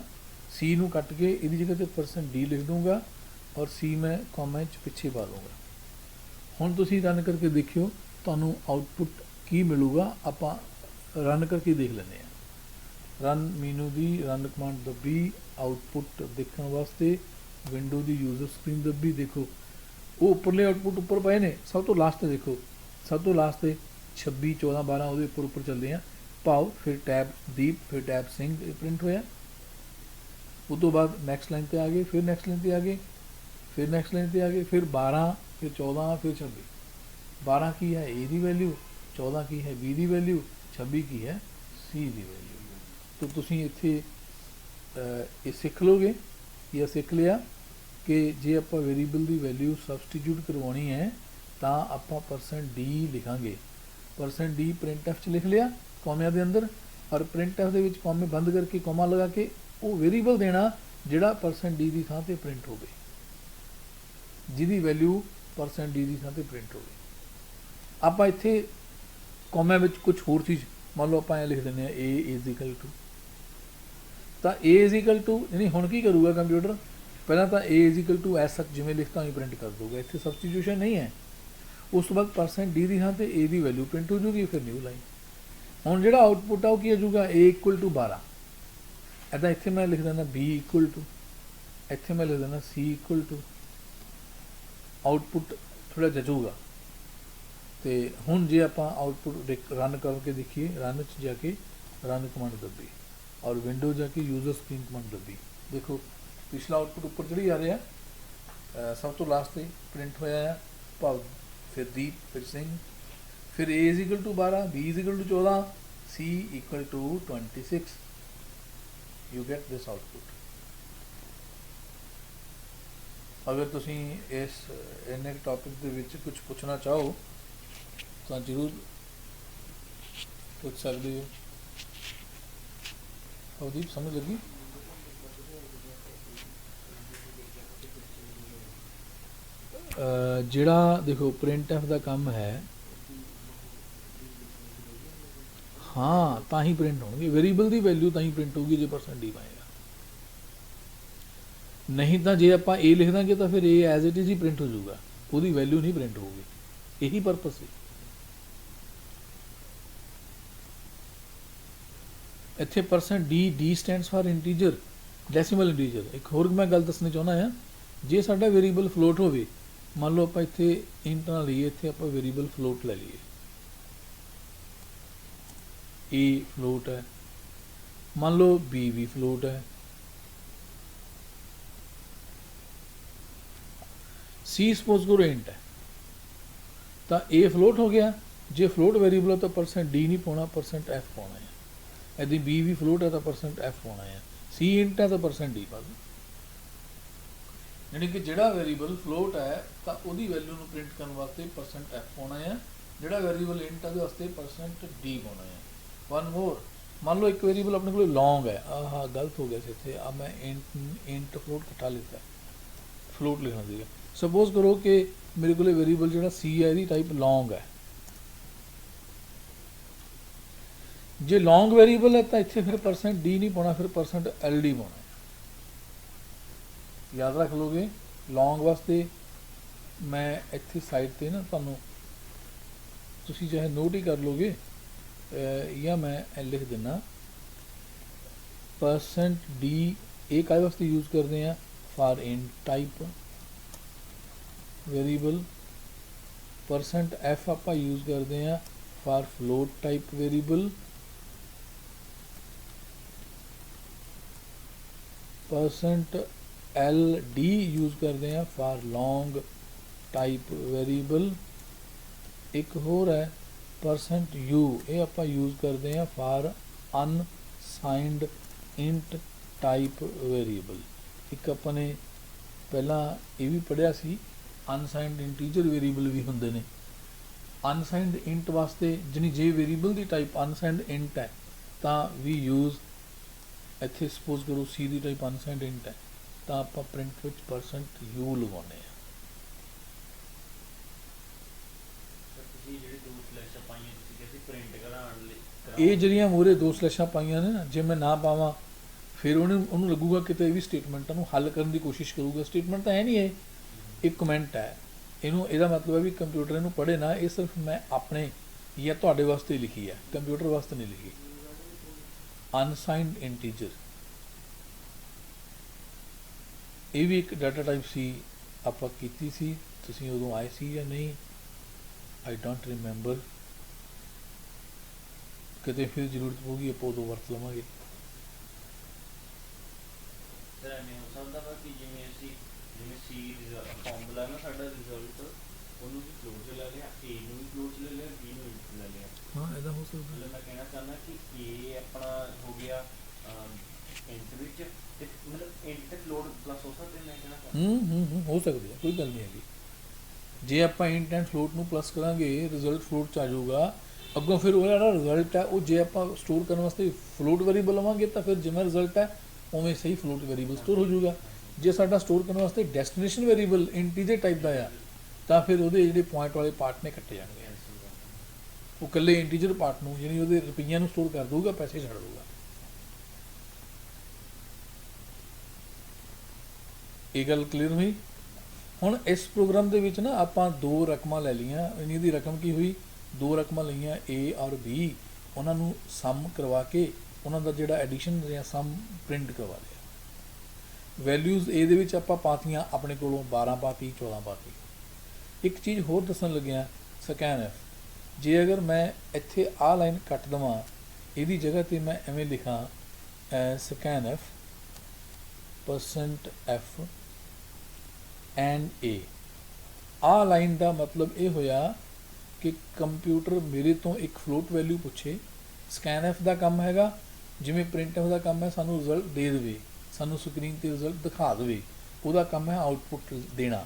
C ਨੂੰ ਕੱਟ ਕੇ ਇਹਦੀ ਜਗ੍ਹਾ 'ਤੇ %d ਲਿਖ ਦੂੰਗਾ, ਔਰ C ਮੈਂ ਕੌਮਾ 'ਚ ਪਿੱਛੇ ਪਾ ਦੂੰਗਾ। ਹੁਣ ਤੁਸੀਂ ਰਨ ਕਰਕੇ ਦੇਖਿਓ ਤੁਹਾਨੂੰ ਆਊਟਪੁੱਟ ਕੀ ਮਿਲੂਗਾ। ਆਪਾਂ ਰਨ ਕਰਕੇ ਦੇਖ ਲੈਂਦੇ ਹਾਂ। ਰਨ ਮੀਨੂ ਦੀ ਰਨ ਕਮਾਂਡ ਦੱਬੀ, ਆਊਟਪੁੱਟ ਦੇਖਣ ਵਾਸਤੇ ਵਿੰਡੋ ਦੀ ਯੂਜ਼ਰ ਸਕਰੀਨ ਦੱਬੀ। ਦੇਖੋ ਉਹ ਉੱਪਰਲੇ ਆਊਟਪੁੱਟ ਉੱਪਰ ਪਏ ਨੇ, ਸਭ ਤੋਂ ਲਾਸਟ 'ਤੇ ਦੇਖੋ, ਸਭ ਤੋਂ ਲਾਸਟ 'ਤੇ 26, 14, 12 ਉਹਦੇ ਉੱਪਰ ਚੱਲਦੇ ਆ, ਭਾਵ ਫਿਰ ਟੈਬ ਦੀਪ, ਫਿਰ ਟੈਬ ਸਿੰਘ ਪ੍ਰਿੰਟ ਹੋਇਆ। ਉਸ ਤੋਂ ਬਾਅਦ ਨੈਕਸਟ ਲਾਈਨ 'ਤੇ ਆ ਗਏ, ਫਿਰ ਨੈਕਸਟ ਲਾਈਨ 'ਤੇ ਆ ਗਏ, ਫਿਰ ਨੈਕਸਟ ਲਾਈਨ 'ਤੇ ਆ ਗਏ, ਫਿਰ 12, ਫਿਰ 14, ਫਿਰ 26। 12 ਕੀ ਹੈ A ਦੀ ਵੈਲਿਊ, 14 ਕੀ ਹੈ B ਦੀ ਵੈਲਿਊ, 26 ਕੀ ਹੈ C ਦੀ ਵੈਲਿਊ। ਤਾਂ ਤੁਸੀਂ ਇੱਥੇ ਇਹ ਸਿੱਖ ਲਓਗੇ ਜਾਂ ਸਿੱਖ ਲਿਆ ਕਿ ਜੇ ਆਪਾਂ ਵੇਰੀਏਬਲ ਦੀ ਵੈਲਿਊ ਸਬਸਟੀਟਿਊਟ ਕਰਵਾਉਣੀ ਹੈ ਤਾਂ ਆਪਾਂ %d ਲਿਖਾਂਗੇ। %d printf 'ਚ ਲਿਖ ਲਿਆ ਕੌਮਿਆਂ ਦੇ ਅੰਦਰ, ਔਰ printf ਦੇ ਵਿੱਚ ਕੌਮੇ ਬੰਦ ਕਰਕੇ ਕੌਮਾ ਲਗਾ ਕੇ ਉਹ ਵੇਰੀਏਬਲ ਦੇਣਾ ਜਿਹੜਾ %d ਦੀ ਥਾਂ 'ਤੇ ਪ੍ਰਿੰਟ ਹੋਵੇ, ਜਿਹਦੀ ਵੈਲਿਊ %d ਦੀ ਥਾਂ 'ਤੇ ਪ੍ਰਿੰਟ ਹੋਵੇ। ਆਪਾਂ ਇੱਥੇ ਕੌਮਿਆਂ ਵਿੱਚ ਕੁਝ ਹੋਰ ਚੀਜ਼, ਮੰਨ ਲਓ ਆਪਾਂ ਇਹ ਲਿਖ ਦਿੰਦੇ ਹਾਂ A = ਤਾਂ A ਯਾਨੀ ਹੁਣ ਕੀ ਕਰੂਗਾ ਕੰਪਿਊਟਰ, ਪਹਿਲਾਂ ਤਾਂ A ਐਸ ਸੱਚ ਜਿਵੇਂ ਲਿਖਤਾ ਹੀ ਪ੍ਰਿੰਟ ਕਰ ਦਊਗਾ, ਇੱਥੇ ਸਬਸਟੀਟਿਊਸ਼ਨ ਨਹੀਂ ਹੈ। ਉਸ ਤੋਂ ਬਾਅਦ %d ਦੀ ਥਾਂ 'ਤੇ A ਦੀ ਵੈਲਿਊ ਪ੍ਰਿੰਟ ਹੋ ਜੂਗੀ, ਫਿਰ ਨਿਊ ਲਾਈਨ। ਹੁਣ ਜਿਹੜਾ ਆਊਟਪੁੱਟ ਆ ਉਹ ਕੀ ਆ ਜੂਗਾ, A = 12। ਇੱਦਾਂ ਇੱਥੇ ਮੈਂ ਲਿਖ ਦਿੰਦਾ B = ਇੱਥੇ ਮੈਂ ਲਿਖ ਦਿੰਦਾ C = ਆਊਟਪੁੱਟ ਥੋੜ੍ਹਾ ਜਚੂਗਾ। ਅਤੇ ਹੁਣ ਜੇ ਆਪਾਂ ਆਊਟਪੁੱਟ ਰਨ ਕਰਕੇ ਦੇਖੀਏ, ਰਨ 'ਚ ਜਾ ਕੇ ਰਨ ਕਮਾਂਡ ਦੱਬੀ, ਔਰ ਵਿੰਡੋ ਜਾ ਕੇ ਯੂਜ਼ਰ ਸਕਰੀਨ ਕਮਾਂਡ ਦੱਬੀ, ਦੇਖੋ ਪਿਛਲਾ ਆਊਟਪੁੱਟ ਉੱਪਰ ਚੜੀ ਆ ਰਿਹਾ, ਸਭ ਤੋਂ ਲਾਸਟ 'ਤੇ ਪ੍ਰਿੰਟ ਹੋਇਆ ਆ, ਭਾਵ ਫਿਰ ਦੀਪ, ਫਿਰ ਸਿੰਘ, ਫਿਰ A = 12, B = 14, C = 26। You get this output। ਅਗਰ ਤੁਸੀਂ ਇਸ ਇੰਨੇ ਟੌਪਿਕ ਦੇ ਵਿੱਚ ਕੁਝ ਪੁੱਛਣਾ ਚਾਹੋ ਤਾਂ ਜ਼ਰੂਰ ਪੁੱਛ ਸਕਦੇ ਹੋ। ਅਵਦੀਪ ਸਮਝ ਲੱਗੀ? ਜਿਹੜਾ ਦੇਖੋ printf ਦਾ ਕੰਮ ਹੈ, ਹਾਂ ਤਾਂ ਹੀ ਪ੍ਰਿੰਟ ਹੋਣਗੇ, ਵੇਰੀਏਬਲ ਦੀ ਵੈਲਿਊ ਤਾਂ ਹੀ ਪ੍ਰਿੰਟ ਹੋਊਗੀ ਜੇ %d ਪਾਏਗਾ। ਨਹੀਂ ਤਾਂ ਜੇ ਆਪਾਂ a ਲਿਖ ਦਾਂਗੇ ਤਾਂ ਫਿਰ a as it is he print ਹੋ ਜਾਊਗਾ, ਉਹਦੀ ਵੈਲਿਊ ਨਹੀਂ ਪ੍ਰਿੰਟ ਹੋਊਗੀ। ਇਹੀ ਪਰਪਸ ਸੀ। ਇੱਥੇ %d stands for integer, decimal integer. ਇੱਕ ਹੋਰ ਮੈਂ ਗੱਲ ਦੱਸਣੀ ਚਾਹੁੰਦਾ ਹਾਂ, ਜੇ ਸਾਡਾ ਵੇਰੀਏਬਲ ਫਲੋਟ ਹੋਵੇ, ਮੰਨ ਲਓ ਆਪਾਂ ਇੱਥੇ ਇੰਟ ਨਾ ਲਈਏ, ਇੱਥੇ ਆਪਾਂ ਵੇਰੀਏਬਲ ਫਲੋਟ ਲੈ ਲਈਏ, a ਫਲੋਟ ਹੈ, ਮੰਨ ਲਓ b ਵੀ ਫਲੋਟ ਹੈ, c ਸਪੋਜ਼ ਕਰੋ ਇੰਟ ਹੈ, ਤਾਂ a ਫਲੋਟ ਹੋ ਗਿਆ। ਜੇ ਫਲੋਟ ਵੇਰੀਏਬਲ ਹੈ ਤਾਂ %d ਨਹੀਂ ਪਾਉਣਾ, %f ਪਾਉਣਾ ਹੈ। यदि b भी फ्लोट है तो %f होना है, c इंट है तो %d पा दो। यानी कि ਜਿਹੜਾ ਵੇਰੀਏਬਲ ਫਲੋਟ ਹੈ ਤਾਂ ਉਹਦੀ ਵੈਲਿਊ ਨੂੰ ਪ੍ਰਿੰਟ ਕਰਨ ਵਾਸਤੇ %f ਹੋਣਾ ਹੈ, ਜਿਹੜਾ ਵੇਰੀਏਬਲ ਇੰਟ ਹੈ ਉਹਦੇ ਵਾਸਤੇ %d ਹੋਣਾ ਹੈ। ਵਨ ਮੋਰ, ਮੰਨ ਲਓ ਇੱਕ ਵੇਰੀਏਬਲ ਆਪਣੇ ਕੋਲ ਲੌਂਗ ਹੈ, ਆਹ ਗਲਤ ਹੋ ਗਿਆ ਸੀ ਇੱਥੇ, ਆ ਮੈਂ ਇੰਟ ਫਲੋਟ ਇਕੱਠਾ ਲਿਖਤਾ, ਫਲੋਟ ਲਿਖਣਾ ਸੀਗਾ। ਸਪੋਜ਼ ਕਰੋ ਕਿ ਮੇਰੇ ਕੋਲ ਵੇਰੀਏਬਲ ਜਿਹੜਾ c ਹੈ ਇਹਦੀ ਟਾਈਪ ਲੌਂਗ ਹੈ। ਜੇ ਲੌਂਗ ਵੇਰੀਏਬਲ ਹੈ ਤਾਂ ਇੱਥੇ ਫਿਰ %d ਨਹੀਂ ਪਾਉਣਾ, ਫਿਰ %ld ਪਾਉਣਾ ਹੈ। ਯਾਦ ਰੱਖ ਲਓਗੇ, ਲੌਂਗ ਵਾਸਤੇ ਮੈਂ ਇੱਥੇ ਸਾਈਡ 'ਤੇ ਨਾ ਤੁਹਾਨੂੰ, ਤੁਸੀਂ ਚਾਹੇ ਨੋਟ ਹੀ ਕਰ ਲਓਗੇ ਜਾਂ ਮੈਂ ਲਿਖ ਦਿੰਦਾ %d। ਇਹ ਕਾਹਦੇ ਵਾਸਤੇ ਯੂਜ਼ ਕਰਦੇ ਆ? For int type variable. %f ਆਪਾਂ ਯੂਜ਼ ਕਰਦੇ ਆ for float type variable. %ld use करते हैं फॉर लॉन्ग टाइप वेरीएबल। एक होर है %u, ये आप यूज़ करते हैं for unsigned int type variable. एक अपने पहला ये भी पढ़िया सी, अनसाइंड इंटीजर वेरीएबल भी होंगे ने। अनसाइंड इंट वास्ते जिनी जे वेरीएबल की टाइप अनसाइंड इंट है तो वी यूज़ ਇੱਥੇ ਸਪੋਜ਼ ਕਰੋ c ਦੀ ਟਾਈਪ ਅਨਸਾਈਨਡ ਇੰਟ ਹੈ ਤਾਂ ਆਪਾਂ ਪ੍ਰਿੰਟ ਵਿੱਚ %u ਲਗਾਉਂਦੇ ਹਾਂ। ਇਹ ਜਿਹੜੀਆਂ ਮੂਹਰੇ ਦੋ ਸਲੈਸ਼ਾਂ ਪਾਈਆਂ ਨੇ ਨਾ, ਜੇ ਮੈਂ ਨਾ ਪਾਵਾਂ ਫਿਰ ਉਹਨੂੰ ਲੱਗੂਗਾ ਕਿਤੇ ਵੀ ਸਟੇਟਮੈਂਟਾਂ ਨੂੰ ਹੱਲ ਕਰਨ ਦੀ ਕੋਸ਼ਿਸ਼ ਕਰੂਗਾ। ਸਟੇਟਮੈਂਟ ਤਾਂ ਹੈ ਨਹੀਂ, ਇਹ ਇੱਕ ਕਮੈਂਟ ਹੈ। ਇਹਦਾ ਮਤਲਬ ਹੈ ਵੀ ਕੰਪਿਊਟਰ ਇਹਨੂੰ ਪੜ੍ਹੇ ਨਾ, ਇਹ ਸਿਰਫ ਮੈਂ ਆਪਣੇ ਜਾਂ ਤੁਹਾਡੇ ਵਾਸਤੇ ਲਿਖੀ ਹੈ, ਕੰਪਿਊਟਰ ਵਾਸਤੇ ਨਹੀਂ ਲਿਖੀ। ਅਨਸਾਈਨਡ ਇੰਟੀਜਰ ਇਹ ਵੀ ਇੱਕ ਡਾਟਾ ਟਾਈਪ ਸੀ, ਆਪਾਂ ਕੀਤੀ ਸੀ, ਤੁਸੀਂ ਉਦੋਂ ਆਏ ਸੀ ਜਾਂ ਨਹੀਂ, ਆਈ ਡੋਂਟ ਰਿਮੈਂਬਰ। ਕਿਤੇ ਫਿਰ ਜ਼ਰੂਰਤ ਪਊਗੀ ਆਪਾਂ ਉਦੋਂ ਵਰਤ ਲਵਾਂਗੇ। ਸਰ ਐਵੇਂ ਹੋ ਸਕਦਾ ਵਾ ਕਿ ਜਿਵੇਂ C ਫਾਰਮੂਲਾ ਨਾ ਸਾਡਾ ਰਿਜ਼ਲਟ, ਉਹਨੂੰ ਵੀ ਫਲੋਟ 'ਚ ਲੈ ਲਿਆ, A ਨੂੰ ਵੀ ਫਲੋਟ 'ਚ ਲੈ ਲਿਆ, B ਨੂੰ ਵੀ ਲੈ ਲਿਆ। ਹਾਂ ਇੱਦਾਂ ਹੋ ਸਕਦਾ। ਮਤਲਬ ਮੈਂ ਕਹਿਣਾ ਚਾਹੁੰਦਾ ਕਿ A ਆਪਣਾ ਹੋ ਗਿਆ ਇੰਟ ਵਿੱਚ, ਤੇ ਮਤਲਬ ਇੰਟ ਤੇ ਫਲੋਟ ਪਲੱਸ ਹੋ ਸਕਦੇ, ਮੈਂ ਕਹਿਣਾ ਚਾਹੁੰਦਾ ਹੋ ਸਕਦੀ ਹੈ, ਕੋਈ ਗੱਲ ਨਹੀਂ ਹੈਗੀ। ਜੇ ਆਪਾਂ ਇੰਟ ਐਂਡ ਫਲੋਟ ਨੂੰ ਪਲੱਸ ਕਰਾਂਗੇ ਰਿਜ਼ਲਟ ਫਲੋਟ 'ਚ ਆ ਜਾਊਗਾ। ਅੱਗੋਂ ਫਿਰ ਉਹ ਜਿਹੜਾ ਰਿਜ਼ਲਟ ਹੈ ਉਹ ਜੇ ਆਪਾਂ ਸਟੋਰ ਕਰਨ ਵਾਸਤੇ ਫਲੋਟ ਵੇਰੀਏਬਲ ਲਵਾਂਗੇ ਤਾਂ ਫਿਰ ਜਿਵੇਂ ਰਿਜ਼ਲਟ ਹੈ ਉਵੇਂ ਸਹੀ ਫਲੋਟ ਵੇਰੀਏਬਲ ਸਟੋਰ ਹੋ ਜਾਊਗਾ। ਜੇ ਸਾਡਾ ਸਟੋਰ ਕਰਨ ਵਾਸਤੇ ਡੈਸਟੀਨੇਸ਼ਨ ਵੇਰੀਏਬਲ ਇੰਟੀਜਰ ਟਾਈਪ ਦਾ ਆ ਤਾਂ ਫਿਰ ਉਹਦੇ ਜਿਹੜੇ ਪੁਆਇੰਟ ਵਾਲੇ ਪਾਰਟ ਨੇ ਕੱਟੇ ਜਾਣਗੇ। ਉਹ ਇਕੱਲੇ ਇੰਟੀਜਰ ਪਾਰਟ ਨੂੰ, ਯਾਨੀ ਉਹਦੇ ਰੁਪਈਆਂ ਨੂੰ ਸਟੋਰ ਕਰ ਦਊਗਾ, ਪੈਸੇ ਛੱਡ ਦਊਗਾ। ਇਹ ਗੱਲ ਕਲੀਅਰ ਹੋਈ। ਹੁਣ ਇਸ ਪ੍ਰੋਗਰਾਮ ਦੇ ਵਿੱਚ ਨਾ ਆਪਾਂ ਦੋ ਰਕਮਾਂ ਲੈ ਲਈਆਂ। ਇਹਨਾਂ ਦੀ ਰਕਮ ਕੀ ਹੋਈ? ਦੋ ਰਕਮਾਂ ਲਈਆਂ A ਔਰ B, ਉਹਨਾਂ ਨੂੰ ਸਮ ਕਰਵਾ ਕੇ ਉਹਨਾਂ ਦਾ ਜਿਹੜਾ ਐਡੀਸ਼ਨ ਜਾਂ ਸਮ ਪ੍ਰਿੰਟ ਕਰਵਾ ਲਿਆ। ਵੈਲਿਊਜ਼ A ਦੇ ਵਿੱਚ ਆਪਾਂ ਪਾਤੀਆਂ ਆਪਣੇ ਕੋਲੋਂ 12 ਪਾਤੀ, 14 ਪਾਤੀ। ਇੱਕ ਚੀਜ਼ ਹੋਰ ਦੱਸਣ ਲੱਗਿਆ, scanf। ਜੇ ਅਗਰ ਮੈਂ ਇੱਥੇ ਆਹ ਲਾਈਨ ਕੱਟ ਦੇਵਾਂ, ਇਹਦੀ ਜਗ੍ਹਾ 'ਤੇ ਮੈਂ ਐਵੇਂ ਲਿਖਾਂ scanf %f and A, ਆਹ ਲਾਈਨ ਦਾ ਮਤਲਬ ਇਹ ਹੋਇਆ ਕਿ ਕੰਪਿਊਟਰ ਮੇਰੇ ਤੋਂ ਇੱਕ ਫਲੋਟ ਵੈਲਿਊ ਪੁੱਛੇ। scanf ਦਾ ਕੰਮ ਹੈਗਾ ਜਿਵੇਂ printf ਦਾ ਕੰਮ ਹੈ, ਸਾਨੂੰ ਰਿਜ਼ਲਟ ਦੇ ਦੇਵੇ, ਸਾਨੂੰ ਸਕਰੀਨ 'ਤੇ ਰਿਜ਼ਲਟ ਦਿਖਾ ਦੇਵੇ। ਉਹਦਾ ਕੰਮ ਹੈ ਆਊਟਪੁੱਟ ਦੇਣਾ,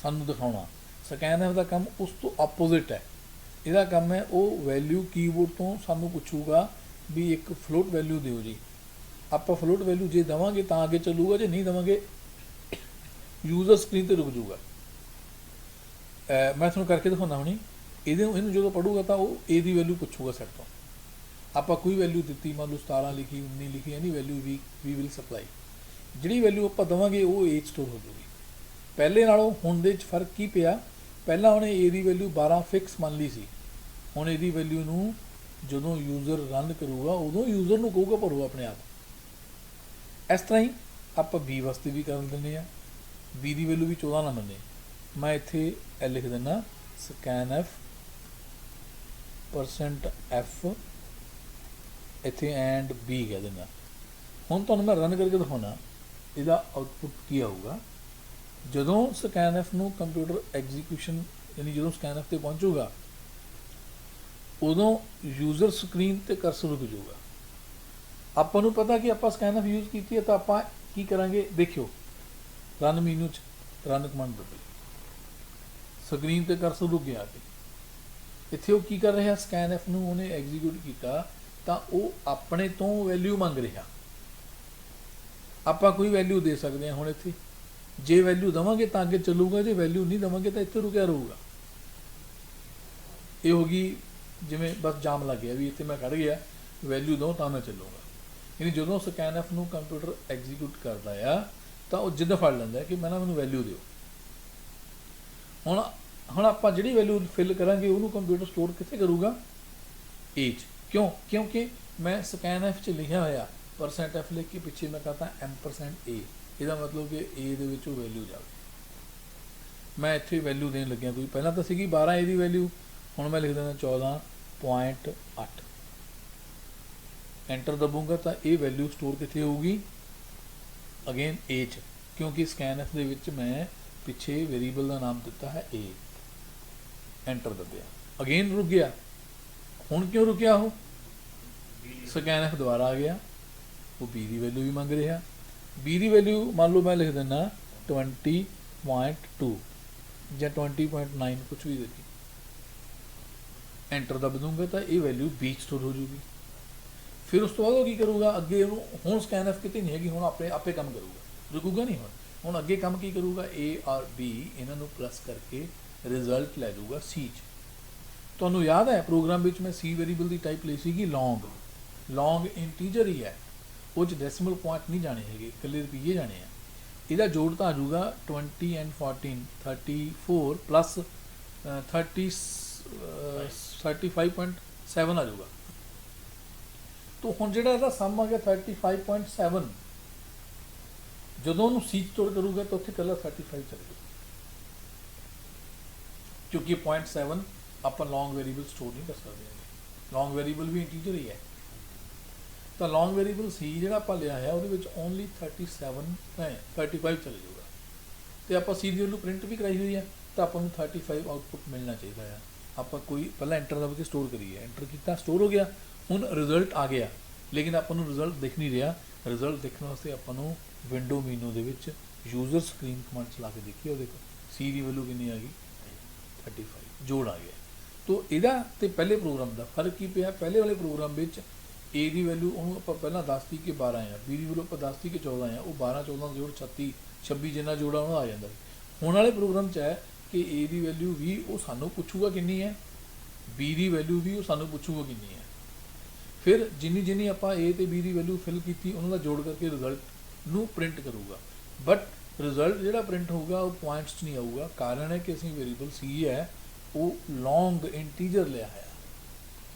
ਸਾਨੂੰ ਦਿਖਾਉਣਾ। scanf ਦਾ ਕੰਮ ਉਸ ਤੋਂ ਆਪੋਜ਼ਿਟ ਹੈ। ਇਹਦਾ ਕੰਮ ਹੈ ਉਹ ਵੈਲਿਊ ਕੀਬੋਰਡ ਤੋਂ ਸਾਨੂੰ ਪੁੱਛੂਗਾ ਵੀ ਇੱਕ ਫਲੋਟ ਵੈਲਿਊ ਦਿਓ ਜੀ। ਆਪਾਂ ਫਲੋਟ ਵੈਲਿਊ ਜੇ ਦੇਵਾਂਗੇ ਤਾਂ ਅੱਗੇ ਚੱਲੂਗਾ, ਜੇ ਨਹੀਂ ਦੇਵਾਂਗੇ ਯੂਜ਼ਰ ਸਕਰੀਨ ਤੇ ਰੁਕ ਜਾਊਗਾ। ਮੈਂ ਤੁਹਾਨੂੰ ਕਰਕੇ ਦਿਖਾਉਂਦਾ ਹੁਣੀ। ਇਹਨੂੰ ਜਦੋਂ ਪੜੂਗਾ ਤਾਂ ਉਹ ਏ ਦੀ ਵੈਲਿਊ ਪੁੱਛੂਗਾ ਸੈੱਟ ਤੋਂ। ਆਪਾਂ ਕੋਈ ਵੈਲਿਊ ਦਿੱਤੀ, ਮੰਨ ਲਓ 17 ਲਿਖੀ, 19 ਲਿਖੀ, ਐਨੀ ਵੈਲਿਊ ਵੀ ਵਿਲ ਸਪਲਾਈ। ਜਿਹੜੀ ਵੈਲਿਊ ਆਪਾਂ ਦੇਵਾਂਗੇ ਉਹ ਏ 'ਚ ਸਟੋਰ ਹੋ ਜਾਊਗੀ। ਪਹਿਲੇ ਨਾਲੋਂ ਹੁਣ ਦੇ 'ਚ ਫਰਕ ਕੀ ਪਿਆ, ਪਹਿਲਾਂ ਉਹਨੇ ਏ ਦੀ ਵੈਲਿਊ 12 ਫਿਕਸ ਮੰਨ ਲਈ ਸੀ, ਹੁਣ ਇਹਦੀ ਵੈਲਿਊ ਨੂੰ ਜਦੋਂ ਯੂਜ਼ਰ ਰਨ ਕਰੂਗਾ ਉਦੋਂ ਯੂਜ਼ਰ ਨੂੰ ਕਹੂਗਾ ਭਰੋ ਆਪਣੇ ਆਪ। ਇਸ ਤਰ੍ਹਾਂ ਹੀ ਆਪਾਂ ਬੀ ਵਾਸਤੇ ਵੀ ਕਰ ਦਿੰਦੇ ਹਾਂ। ਬੀ ਦੀ ਵੈਲਿਊ ਵੀ 14 ਨਾ ਮੰਨੇ, ਮੈਂ ਇੱਥੇ ਇਹ ਲਿਖ ਦਿੰਦਾ scanf %f ਇੱਥੇ ਐਂਡ ਬੀ ਕਹਿ ਦਿੰਦਾ। ਹੁਣ ਤੁਹਾਨੂੰ ਮੈਂ ਰਨ ਕਰਕੇ ਦਿਖਾਉਣਾ ਇਹਦਾ ਆਊਟਪੁੱਟ ਕੀ ਆਊਗਾ। ਜਦੋਂ scanf ਨੂੰ ਕੰਪਿਊਟਰ ਐਗਜ਼ੀਕਿਊਸ਼ਨ ਯਾਨੀ ਜਦੋਂ scanf ਤੇ ਪਹੁੰਚੂਗਾ ਉਦੋਂ ਯੂਜ਼ਰ ਸਕਰੀਨ ਤੇ ਕਰਸਰ ਰੁਕ ਜਾਊਗਾ। ਆਪਾਂ ਨੂੰ ਪਤਾ ਕਿ ਆਪਾਂ scanf ਯੂਜ਼ ਕੀਤੀ ਹੈ ਤਾਂ ਆਪਾਂ ਕੀ ਕਰਾਂਗੇ, ਦੇਖਿਓ ਰਨ ਮੀਨੂ 'ਚ ਰਨ ਕਮਾਂਡ ਦੱਬੀ, ਸਕਰੀਨ ਤੇ ਕਰਸਰ ਰੁਕ ਗਿਆ। ਇੱਥੇ ਉਹ ਕੀ ਕਰ ਰਿਹਾ, scanf ਨੂੰ ਉਹਨੇ ਐਗਜ਼ੀਕਿਊਟ ਕੀਤਾ ਤਾਂ ਉਹ ਆਪਣੇ ਤੋਂ ਵੈਲਿਊ ਮੰਗ ਰਿਹਾ। ਆਪਾਂ ਕੋਈ ਵੈਲਿਊ ਦੇ ਸਕਦੇ ਹਾਂ। ਹੁਣ ਇੱਥੇ ਜੇ ਵੈਲਿਊ ਦੇਵਾਂਗੇ ਤਾਂ ਅੱਗੇ ਚੱਲੂਗਾ, ਜੇ ਵੈਲਿਊ ਨਹੀਂ ਦੇਵਾਂਗੇ ਤਾਂ ਇੱਥੇ ਰੁਕਿਆ ਰਹੂਗਾ। ਇਹ ਹੋ ਗਈ ਜਿਵੇਂ ਬਸ ਜਾਮ ਲੱਗ ਗਿਆ ਵੀ ਇੱਥੇ ਮੈਂ ਖੜ ਗਿਆ, ਵੈਲਿਊ ਦਿਓ ਤਾਂ ਮੈਂ ਚੱਲੂਗਾ। ਯਾਨੀ ਜਦੋਂ scanf ਨੂੰ ਕੰਪਿਊਟਰ ਐਗਜ਼ੀਕਿਊਟ ਕਰਦਾ ਆ ਤਾਂ ਉਹ ਜਿੱਦ ਫੜ ਲੈਂਦਾ ਕਿ ਮੈਨੂੰ ਵੈਲਿਊ ਦਿਓ। ਹੁਣ ਆਪਾਂ ਜਿਹੜੀ ਵੈਲਿਊ ਫਿਲ ਕਰਾਂਗੇ ਉਹਨੂੰ ਕੰਪਿਊਟਰ ਸਟੋਰ ਕਿੱਥੇ ਕਰੂਗਾ, ਏ 'ਚ। ਕਿਉਂਕਿ ਮੈਂ scanf 'ਚ ਲਿਖਿਆ ਹੋਇਆ %f ਲਿਖ ਕੇ ਪਿੱਛੇ ਮੈਂ ਕਹਤਾ %a, ਇਹਦਾ ਮਤਲਬ ਕਿ ਏ ਦੇ ਵਿੱਚ ਉਹ ਵੈਲਿਊ ਜਾਵੇ। ਮੈਂ ਇੱਥੇ ਵੈਲਿਊ ਦੇਣ ਲੱਗਿਆ ਕੋਈ, ਪਹਿਲਾਂ ਤਾਂ ਸੀਗੀ 12 ਏ ਦੀ ਵੈਲਿਊ, ਹੁਣ ਮੈਂ ਲਿਖ ਦਿੰਦਾ 14.8। ਐਂਟਰ ਦਬੂੰਗਾ ਤਾਂ ਇਹ ਵੈਲਿਊ ਸਟੋਰ ਕਿੱਥੇ ਹੋਊਗੀ, ਅਗੇਨ ਏ 'ਚ, ਕਿਉਂਕਿ scanf ਦੇ ਵਿੱਚ ਮੈਂ ਪਿੱਛੇ ਵੇਰੀਏਬਲ ਦਾ ਨਾਮ ਦਿੱਤਾ ਹੈ ਏ। ਐਂਟਰ ਦੱਬਿਆ, ਅਗੇਨ ਰੁਕ ਗਿਆ। ਹੁਣ ਕਿਉਂ ਰੁਕਿਆ, ਉਹ scanf ਦੁਬਾਰਾ ਆ ਗਿਆ, ਉਹ ਬੀ ਦੀ ਵੈਲਿਊ ਵੀ ਮੰਗ ਰਿਹਾ। ਬੀ ਦੀ ਵੈਲਿਊ ਮੰਨ ਲਓ ਮੈਂ ਲਿਖ ਦਿੰਦਾ 20.2 ਜਾਂ 20.9 ਕੁਛ ਵੀ ਦੇਖੀ। ਐਂਟਰ ਦਬ ਦੂੰਗਾ ਤਾਂ ਇਹ ਵੈਲਿਊ ਬੀ ਸਟੋਰ ਹੋ ਜੂਗੀ। ਫਿਰ ਉਸ ਤੋਂ ਬਾਅਦ ਉਹ ਕੀ ਕਰੂਗਾ, ਅੱਗੇ ਉਹਨੂੰ ਹੁਣ scanf ਕਿਤੇ ਨਹੀਂ ਹੈਗੀ, ਹੁਣ ਆਪੇ ਕੰਮ ਕਰੂਗਾ, ਰੁਕੂਗਾ ਨਹੀਂ। ਹੁਣ ਅੱਗੇ ਕੰਮ ਕੀ ਕਰੂਗਾ, ਏ ਔਰ ਬੀ ਇਹਨਾਂ ਨੂੰ ਪਲੱਸ ਕਰਕੇ ਰਿਜ਼ਲਟ ਲੈ ਜਾਊਗਾ ਸੀ 'ਚ। ਤੁਹਾਨੂੰ ਯਾਦ ਹੈ ਪ੍ਰੋਗਰਾਮ ਵਿੱਚ ਮੈਂ ਸੀ ਵੇਰੀਏਬਲ ਦੀ ਟਾਈਪ ਲਈ ਸੀਗੀ ਲੌਂਗ ਇੰਟੀਜਰ ਹੀ ਹੈ, ਉਹ 'ਚ ਡੈਸੀਮਲ ਪੁਆਇੰਟ ਨਹੀਂ ਜਾਣੇ ਹੈਗੇ, ਇਕੱਲੇ ਰੁਪਈਏ ਜਾਣੇ ਆ। ਇਹਦਾ ਜੋੜ ਤਾਂ ਆ ਜਾਊਗਾ 20 and 14 34 ਪਲੱਸ 35.7 ਆ ਜਾਊਗਾ। तो ਹੁਣ ਜਿਹੜਾ ਇਹਦਾ ਸਮ ਆ ਗਿਆ 35.7, ਜਦੋਂ ਉਹਨੂੰ ਸੀ ਸਟੋਰ ਕਰੂਗਾ ਤਾਂ ਉੱਥੇ ਕੱਲਾ 35 ਚੱਲ ਜਾਊਗਾ, ਕਿਉਂਕਿ 0.7 ਆਪਾਂ ਲੌਂਗ ਵੇਰੀਏਬਲ ਸਟੋਰ ਨਹੀਂ ਕਰ ਸਕਦੇ। ਲੌਂਗ ਵੇਰੀਏਬਲ ਵੀ ਇੰਟੀਜਰ ਹੀ ਹੈ, ਤਾਂ ਲੌਂਗ ਵੇਰੀਏਬਲ ਸੀ ਜਿਹੜਾ ਆਪਾਂ ਲਿਆ ਹੈ ਉਹਦੇ ਵਿੱਚ ਓਨਲੀ 35 ਚਲੇ ਜਾਊਗਾ। ਤੇ ਆਪਾਂ ਸੀ ਦੀ ਵੈਲਿਊ ਪ੍ਰਿੰਟ ਵੀ ਕਰਾਈ ਹੋਈ ਹੈ ਤਾਂ ਆਪਾਂ ਨੂੰ 35 ਆਊਟਪੁੱਟ ਮਿਲਣਾ ਚਾਹੀਦਾ ਆ। ਆਪਾਂ ਕੋਈ ਪਹਿਲਾਂ ਐਂਟਰ ਦਬਾ ਕੇ ਸਟੋਰ ਕਰੀਏ, ਐਂਟਰ ਕੀਤਾ, ਸਟੋਰ ਹੋ ਗਿਆ। ਹੁਣ ਰਿਜ਼ਲਟ ਆ ਗਿਆ, ਲੇਕਿਨ ਆਪਾਂ ਨੂੰ ਰਿਜ਼ਲਟ ਦਿਖ ਨਹੀਂ ਰਿਹਾ। ਰਿਜ਼ਲਟ ਦੇਖਣ ਵਾਸਤੇ ਆਪਾਂ ਨੂੰ ਵਿੰਡੋ ਮੀਨੂ ਦੇ ਵਿੱਚ ਯੂਜ਼ਰ ਸਕਰੀਨ ਕਮਾਂਡ ਚਲਾ ਕੇ ਦੇਖੀਏ। ਉਹ ਦੇਖੋ ਸੀ ਦੀ ਵੈਲਿਊ ਕਿੰਨੀ ਆ ਗਈ, 35 ਜੋੜ ਆ ਗਿਆ। ਤੋ ਇਹਦਾ ਤੇ ਪਹਿਲੇ ਪ੍ਰੋਗਰਾਮ ਦਾ ਫਰਕ ਕੀ ਪਿਆ, ਪਹਿਲੇ ਵਾਲੇ ਪ੍ਰੋਗਰਾਮ ਵਿੱਚ ਏ ਦੀ ਵੈਲਿਊ ਉਹਨੂੰ ਆਪਾਂ ਪਹਿਲਾਂ 10 ਤੀ ਕਿ 12 ਆ, ਬੀ ਦੀ ਵੈਲਿਊ ਆਪਾਂ 10 ਤੀ ਕਿ 14 ਆ, ਉਹ 12 14 ਜੋੜ 26 ਜਿੰਨਾ ਜੋੜਾ ਉਹਨੂੰ ਆ ਜਾਂਦਾ। ਹੁਣ ਵਾਲੇ ਪ੍ਰੋਗਰਾਮ 'ਚ ਹੈ ਕਿ ਏ ਦੀ ਵੈਲਿਊ ਵੀ ਉਹ ਸਾਨੂੰ ਪੁੱਛੂਗਾ ਕਿੰਨੀ ਹੈ, ਬੀ ਦੀ ਵੈਲਿਊ ਵੀ ਉਹ ਸਾਨੂੰ ਪੁੱਛੂਗਾ ਕਿੰਨੀ ਹੈ। ਫਿਰ ਜਿੰਨੀ ਆਪਾਂ ਏ ਤੇ ਬੀ ਦੀ ਵੈਲਿਊ ਫਿਲ ਕੀਤੀ ਉਹਨਾਂ ਦਾ ਜੋੜ ਕਰਕੇ ਰਿਜ਼ਲਟ ਨੂੰ ਪ੍ਰਿੰਟ ਕਰੂਗਾ। ਬਟ ਰਿਜ਼ਲਟ ਜਿਹੜਾ ਪ੍ਰਿੰਟ ਹੋਊਗਾ ਉਹ ਪੁਆਇੰਟਸ 'ਚ ਨਹੀਂ ਆਊਗਾ। ਕਾਰਨ ਹੈ ਕਿ ਅਸੀਂ ਵੇਰੀਏਬਲ ਸੀ ਹੈ ਉਹ ਲੌਂਗ ਇੰਟੀਜਰ ਲਿਆ ਹੈ।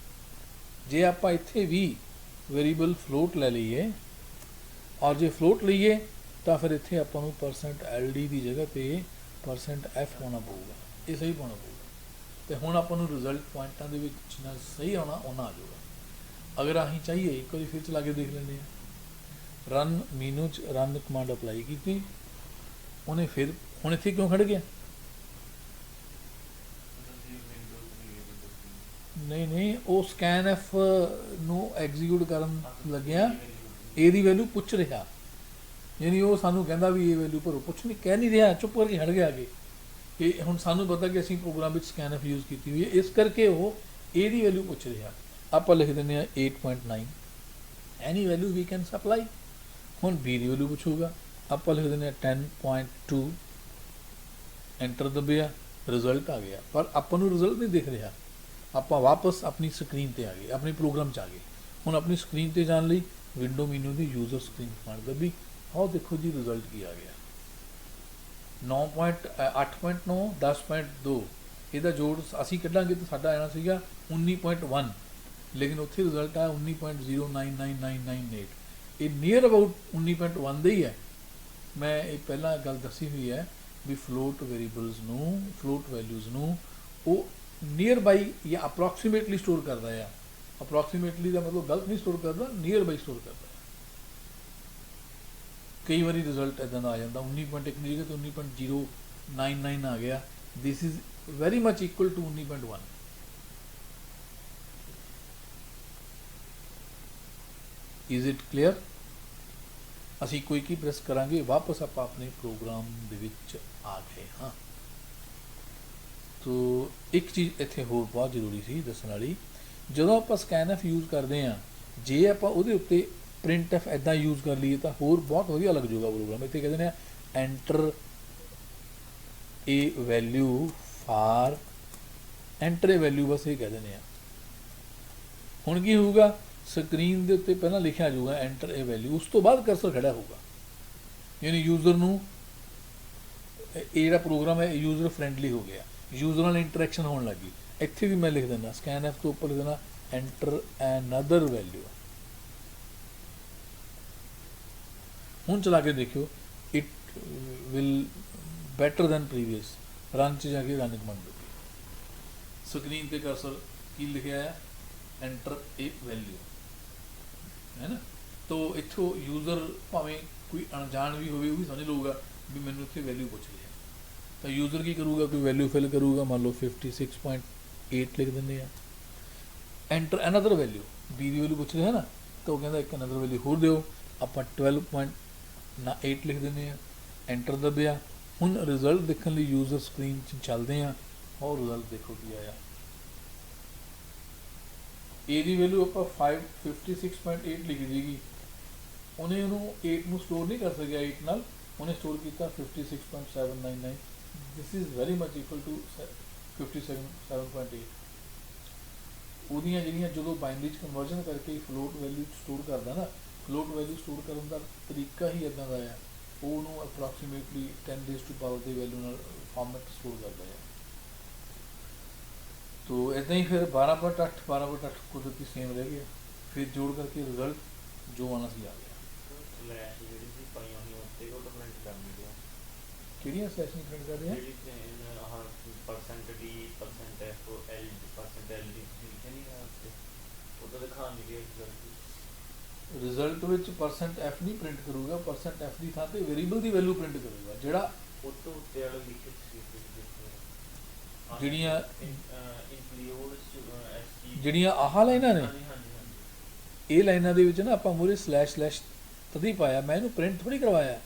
ਜੇ ਆਪਾਂ ਇੱਥੇ ਵੀ ਵੇਰੀਏਬਲ ਫਲੋਟ ਲੈ ਲਈਏ ਔਰ ਜੇ ਫਲੋਟ ਲਈਏ ਤਾਂ ਫਿਰ ਇੱਥੇ ਆਪਾਂ ਨੂੰ %LD ਦੀ ਜਗ੍ਹਾ ਤੇ %F ਪਾਉਣਾ ਪਊਗਾ, ਇਹ ਸਹੀ ਪਾਉਣਾ ਪਊਗਾ। ਤੇ ਹੁਣ ਆਪਾਂ ਨੂੰ ਰਿਜ਼ਲਟ ਪੁਆਇੰਟਾਂ ਦੇ ਵਿੱਚ ਜਿੰਨਾ ਸਹੀ ਆਉਣਾ ਉਹਨਾਂ ਆ ਜਾਊਗਾ। ਅਗਰ ਅਸੀਂ ਚਾਹੀਏ ਇੱਕ ਵਾਰੀ ਫਿਰ ਚਲਾ ਕੇ ਦੇਖ ਲੈਂਦੇ ਹਾਂ। ਰਨ ਮੀਨੂ 'ਚ ਰਨ ਕਮਾਂਡ ਅਪਲਾਈ ਕੀਤੀ, ਉਹਨੇ ਫਿਰ ਹੁਣ ਇੱਥੇ ਕਿਉਂ ਖੜ ਗਿਆ, ਨਹੀਂ ਉਹ scanf ਨੂੰ ਐਗਜ਼ੀਕਿਊਟ ਕਰਨ ਲੱਗਿਆ ਏ ਦੀ ਵੈਲਿਊ ਪੁੱਛ ਰਿਹਾ, ਯਾਨੀ ਉਹ ਸਾਨੂੰ ਕਹਿੰਦਾ ਵੀ ਇਹ ਵੈਲਿਊ ਭਰੋ, ਪੁੱਛ ਨਹੀਂ ਕਹਿ ਨਹੀਂ ਰਿਹਾ, ਚੁੱਪ ਕਰਕੇ ਹਟ ਗਿਆ ਅੱਗੇ। ਇਹ ਹੁਣ ਸਾਨੂੰ ਪਤਾ ਕਿ ਅਸੀਂ ਪ੍ਰੋਗਰਾਮ ਵਿੱਚ scanf ਯੂਜ਼ ਕੀਤੀ ਹੋਈ ਹੈ, ਇਸ ਕਰਕੇ ਉਹ ए ਦੀ ਵੈਲਿਊ ਪੁੱਛ ਰਿਹਾ, ਆਪਾਂ ਲਿਖ ਦਿੰਦੇ ਆ 8.9, ਐਨੀ ਵੈਲਿਊ ਵੀ ਕੈਨ ਸਪਲਾਈ। ਹੁਣ ਬੀ ਦੀ ਵੈਲਿਊ ਪੁੱਛੂਗਾ, ਆਪਾਂ ਲਿਖ ਦਿੰਦੇ ਆ 10.2, ਐਂਟਰ ਦਬਿਆ, ਰਿਜ਼ਲਟ ਆ ਗਿਆ। ਪਰ ਆਪਾਂ ਨੂੰ ਰਿਜ਼ਲਟ ਨਹੀਂ ਦਿਖ ਰਿਹਾ, ਆਪਾਂ ਵਾਪਸ ਆਪਣੀ ਸਕਰੀਨ ਤੇ ਆ ਗਏ, ਆਪਣੇ ਪ੍ਰੋਗਰਾਮ 'ਚ ਆ ਗਏ। ਹੁਣ ਆਪਣੀ ਸਕਰੀਨ ਤੇ ਜਾਣ ਲਈ ਵਿੰਡੋ ਮੀਨੂ ਦੀ ਯੂਜ਼ਰ ਸਕਰੀਨ ਕਮਾਂਡ ਦੱਬੀ, ਆਓ ਦੇਖੋ ਜੀ ਰਿਜ਼ਲਟ ਕੀ ਆ ਗਿਆ। 8.9 10.2 ਇਹਦਾ ਜੋੜ ਅਸੀਂ ਕੱਢਾਂਗੇ ਤਾਂ ਸਾਡਾ ਆਣਾ ਸੀਗਾ 19.1, ਲੇਕਿਨ ਉੱਥੇ ਰਿਜ਼ਲਟ ਆਇਆ 19.099998। ਇਹ ਨੀਅਰ ਅਬਾਊਟ 19.1 ਦਾ ਹੀ ਹੈ। ਮੈਂ ਇਹ ਪਹਿਲਾਂ ਗੱਲ ਦੱਸੀ ਹੋਈ ਹੈ ਵੀ ਫਲੋਟ ਵੇਰੀਏਬਲਸ ਨੂੰ, ਫਲੋਟ ਵੈਲਿਊਜ਼ ਨੂੰ ਉਹ ਨੀਅਰ ਬਾਈ ਜਾਂ ਅਪਰੋਕਸੀਮੇਟਲੀ ਸਟੋਰ ਕਰਦਾ ਆ। ਅਪਰੋਕਸੀਮੇਟਲੀ ਦਾ ਮਤਲਬ ਗਲਤ ਨਹੀਂ ਸਟੋਰ ਕਰਦਾ, ਨੀਅਰ ਬਾਈ ਸਟੋਰ ਕਰਦਾ। ਕਈ ਵਾਰੀ ਰਿਜ਼ਲਟ ਇੱਦਾਂ ਦਾ ਆ ਜਾਂਦਾ 19.1 ਦੀ ਜਗ੍ਹਾ ਤੇ 19.099 ਆ ਗਿਆ। This is very much equal to 19.1। Is it clear? ਅਸੀਂ ਕੋਈ ਕੀ ਪ੍ਰੈਸ ਕਰਾਂਗੇ, ਵਾਪਸ ਆਪਾਂ ਆਪਣੇ ਪ੍ਰੋਗਰਾਮ ਦੇ ਵਿੱਚ ਆ ਗਏ ਹਾਂ। ਤੋ ਇੱਕ ਚੀਜ਼ ਇੱਥੇ ਹੋਰ ਬਹੁਤ ਜ਼ਰੂਰੀ ਸੀ ਦੱਸਣ ਵਾਲੀ, ਜਦੋਂ ਆਪਾਂ ਸਕੈਨਐਫ ਯੂਜ਼ ਕਰਦੇ ਹਾਂ, ਜੇ ਆਪਾਂ ਉਹਦੇ ਉੱਤੇ ਪ੍ਰਿੰਟਐਫ ਇੱਦਾਂ ਯੂਜ਼ ਕਰ ਲਈਏ ਤਾਂ ਹੋਰ ਬਹੁਤ ਵਧੀਆ ਲੱਗ ਜਾਊਗਾ ਪ੍ਰੋਗਰਾਮ। ਇੱਥੇ ਕਹਿੰਦੇ ਨੇ enter a value for, enter a value ਬਸ ਇਹ ਕਹਿ ਦਿੰਦੇ ਆ। ਹੁਣ ਕੀ ਹੋਊਗਾ, ਸਕਰੀਨ ਦੇ ਉੱਤੇ ਪਹਿਲਾਂ ਲਿਖਿਆ ਜਾਊਗਾ ਐਂਟਰ ਏ ਵੈਲਿਊ, ਉਸ ਤੋਂ ਬਾਅਦ ਕਰਸਰ ਖੜਾ ਹੋਊਗਾ, ਯਾਨੀ ਯੂਜ਼ਰ ਨੂੰ ਇਹ ਜਿਹੜਾ ਪ੍ਰੋਗਰਾਮ ਹੈ ਯੂਜ਼ਰ ਫਰੈਂਡਲੀ ਹੋ ਗਿਆ, ਯੂਜ਼ਰ ਨਾਲ ਇੰਟਰੈਕਸ਼ਨ ਹੋਣ ਲੱਗੀ। ਇੱਥੇ ਵੀ ਮੈਂ ਲਿਖ ਦਿੰਦਾ ਸਕੈਨਐਫ ਤੋਂ ਉੱਪਰ ਲਿਖ ਦੇਣਾ ਐਂਟਰ ਐਨਦਰ ਵੈਲਿਊ। ਹੁਣ ਚਲਾ ਕੇ ਦੇਖਿਓ, it will better than previous. Run 'ਚ ਜਾ ਕੇ ਰਨ ਕਮਾਂਡ ਦਿਓ, ਸਕਰੀਨ ਤੇ ਕਰਸਰ ਕੀ ਲਿਖਿਆ ਹੈ, ਐਂਟਰ ਏ ਵੈਲਿਊ, ਹੈ ਨਾ। ਤੋ ਇੱਥੋਂ ਯੂਜ਼ਰ ਭਾਵੇਂ ਕੋਈ ਅਣਜਾਣ ਵੀ ਹੋਵੇ ਉਹ ਵੀ ਸਮਝ ਲਊਗਾ ਵੀ ਮੈਨੂੰ ਇੱਥੇ ਵੈਲਿਊ ਪੁੱਛ ਲਿਆ। ਤਾਂ ਯੂਜ਼ਰ ਕੀ ਕਰੂਗਾ, ਕੋਈ ਵੈਲਿਊ ਫਿਲ ਕਰੂਗਾ, ਮੰਨ ਲਓ 56.8 ਲਿਖ ਦਿੰਦੇ ਆ। ਐਂਟਰ ਅਨਦਰ ਵੈਲਿਊ, ਬੀ ਦੀ ਵੈਲਿਊ ਪੁੱਛ ਰਿਹਾ ਹੈ ਨਾ, ਤਾਂ ਉਹ ਕਹਿੰਦਾ ਇੱਕ ਅਨਦਰ ਵੈਲਿਊ ਹੋਰ ਦਿਓ, ਆਪਾਂ 12.8 ਲਿਖ ਦਿੰਦੇ ਆ, ਐਂਟਰ ਦਬਿਆ। ਹੁਣ ਰਿਜ਼ਲਟ ਦੇਖਣ ਲਈ ਯੂਜ਼ਰ ਸਕਰੀਨ 'ਚ ਚੱਲਦੇ ਆ, ਔਰ ਰਿਜ਼ਲਟ ਦੇਖੋ ਕੀ ਆਇਆ। ਏ ਦੀ ਵੈਲਿਊ ਆਪਾਂ 56.8 ਲਿਖੀ ਸੀਗੀ, ਉਹਨੇ ਉਹਨੂੰ 8 ਨੂੰ ਸਟੋਰ ਨਹੀਂ ਕਰ ਸਕਿਆ 8 ਨਾਲ, ਉਹਨੇ ਸਟੋਰ ਕੀਤਾ 56.799। This is very much equal to 57.8। ਉਹਦੀਆਂ ਜਿਹੜੀਆਂ ਜਦੋਂ ਬਾਈਨਰੀ 'ਚ ਕਨਵਰਜਨ ਕਰਕੇ ਫਲੋਟ ਵੈਲਿਊ ਸਟੋਰ ਕਰਦਾ ਨਾ, ਫਲੋਟ ਵੈਲਿਊ ਸਟੋਰ ਕਰਨ ਦਾ ਤਰੀਕਾ ਹੀ ਇੱਦਾਂ ਦਾ ਆ, ਉਹਨੂੰ ਅਪਰੋਕਸੀਮੇਟਲੀ 10 ਰੇਜ਼ ਟੂ ਪਾਵਰ ਦੇ ਵੈਲਿਊ ਨਾਲ ਫਾਰਮੈਟ ਸਟੋਰ ਕਰਦਾ ਹੈ। तो ਇੱਦਾਂ ਹੀ ਫਿਰ 12.8 ਕੁਦਰਤੀ ਸੇਮ ਰਹਿ ਗਿਆ, ਫਿਰ ਜੋੜ ਕਰਕੇ ਰਿਜ਼ਲਟ ਜੋ ਆਉਣਾ ਸੀ ਆ ਗਿਆ। ਸਲੈਸ਼ ਜਿਹੜੀ ਸੀ ਪਾਈਆਂ ਹੋਈਆਂ ਉੱਤੇ ਉਹ ਤਾਂ ਪ੍ਰਿੰਟ ਕਰਨੀ ਦਿਓ, ਕਿਹੜੀਆਂ ਸਲੈਸ਼ ਨੂੰ ਪ੍ਰਿੰਟ ਕਰ ਰਹੇ ਆ? ਜਿਹੜੀ ਆਹ percent D percent F L percent L D ਲਿਖਿਆ ਨਹੀਂ ਹੈ ਉੱਤੇ, ਉਹ ਤਾਂ ਦਿਖਾਉਣ ਨਹੀਂ ਰਿਹਾ ਰਿਜ਼ਲਟ ਵਿੱਚ ਪਰਸੈਂਟ ਐਫ ਨਹੀਂ ਪ੍ਰਿੰਟ ਕਰੂਗਾ, ਪਰਸੈਂਟ ਐਫ ਦੀ ਥਾਂ ਤੇ ਵੇਰੀਏਬਲ ਦੀ ਵੈਲਿਊ ਪ੍ਰਿੰਟ ਕਰੂਗਾ, ਜਿਹੜਾ ਉਹ ਤੋਂ ਉੱਤੇ ਵਾਲਾ ਲਿਖੇ ਜਿਹੜੀਆਂ ਇਨਕਲੂਡ ਜਿਹੜੀਆਂ ਆਹ ਲਾਈਨਾਂ ਨੇ, ਇਹ ਲਾਈਨਾਂ ਦੇ ਵਿੱਚ ਨਾ ਆਪਾਂ ਮੂਹਰੇ ਸਲੈਸ਼ ਤਦੀ ਪਾਇਆ, ਮੈਂ ਇਹਨੂੰ ਪ੍ਰਿੰਟ ਥੋੜ੍ਹੀ ਕਰਵਾਇਆ।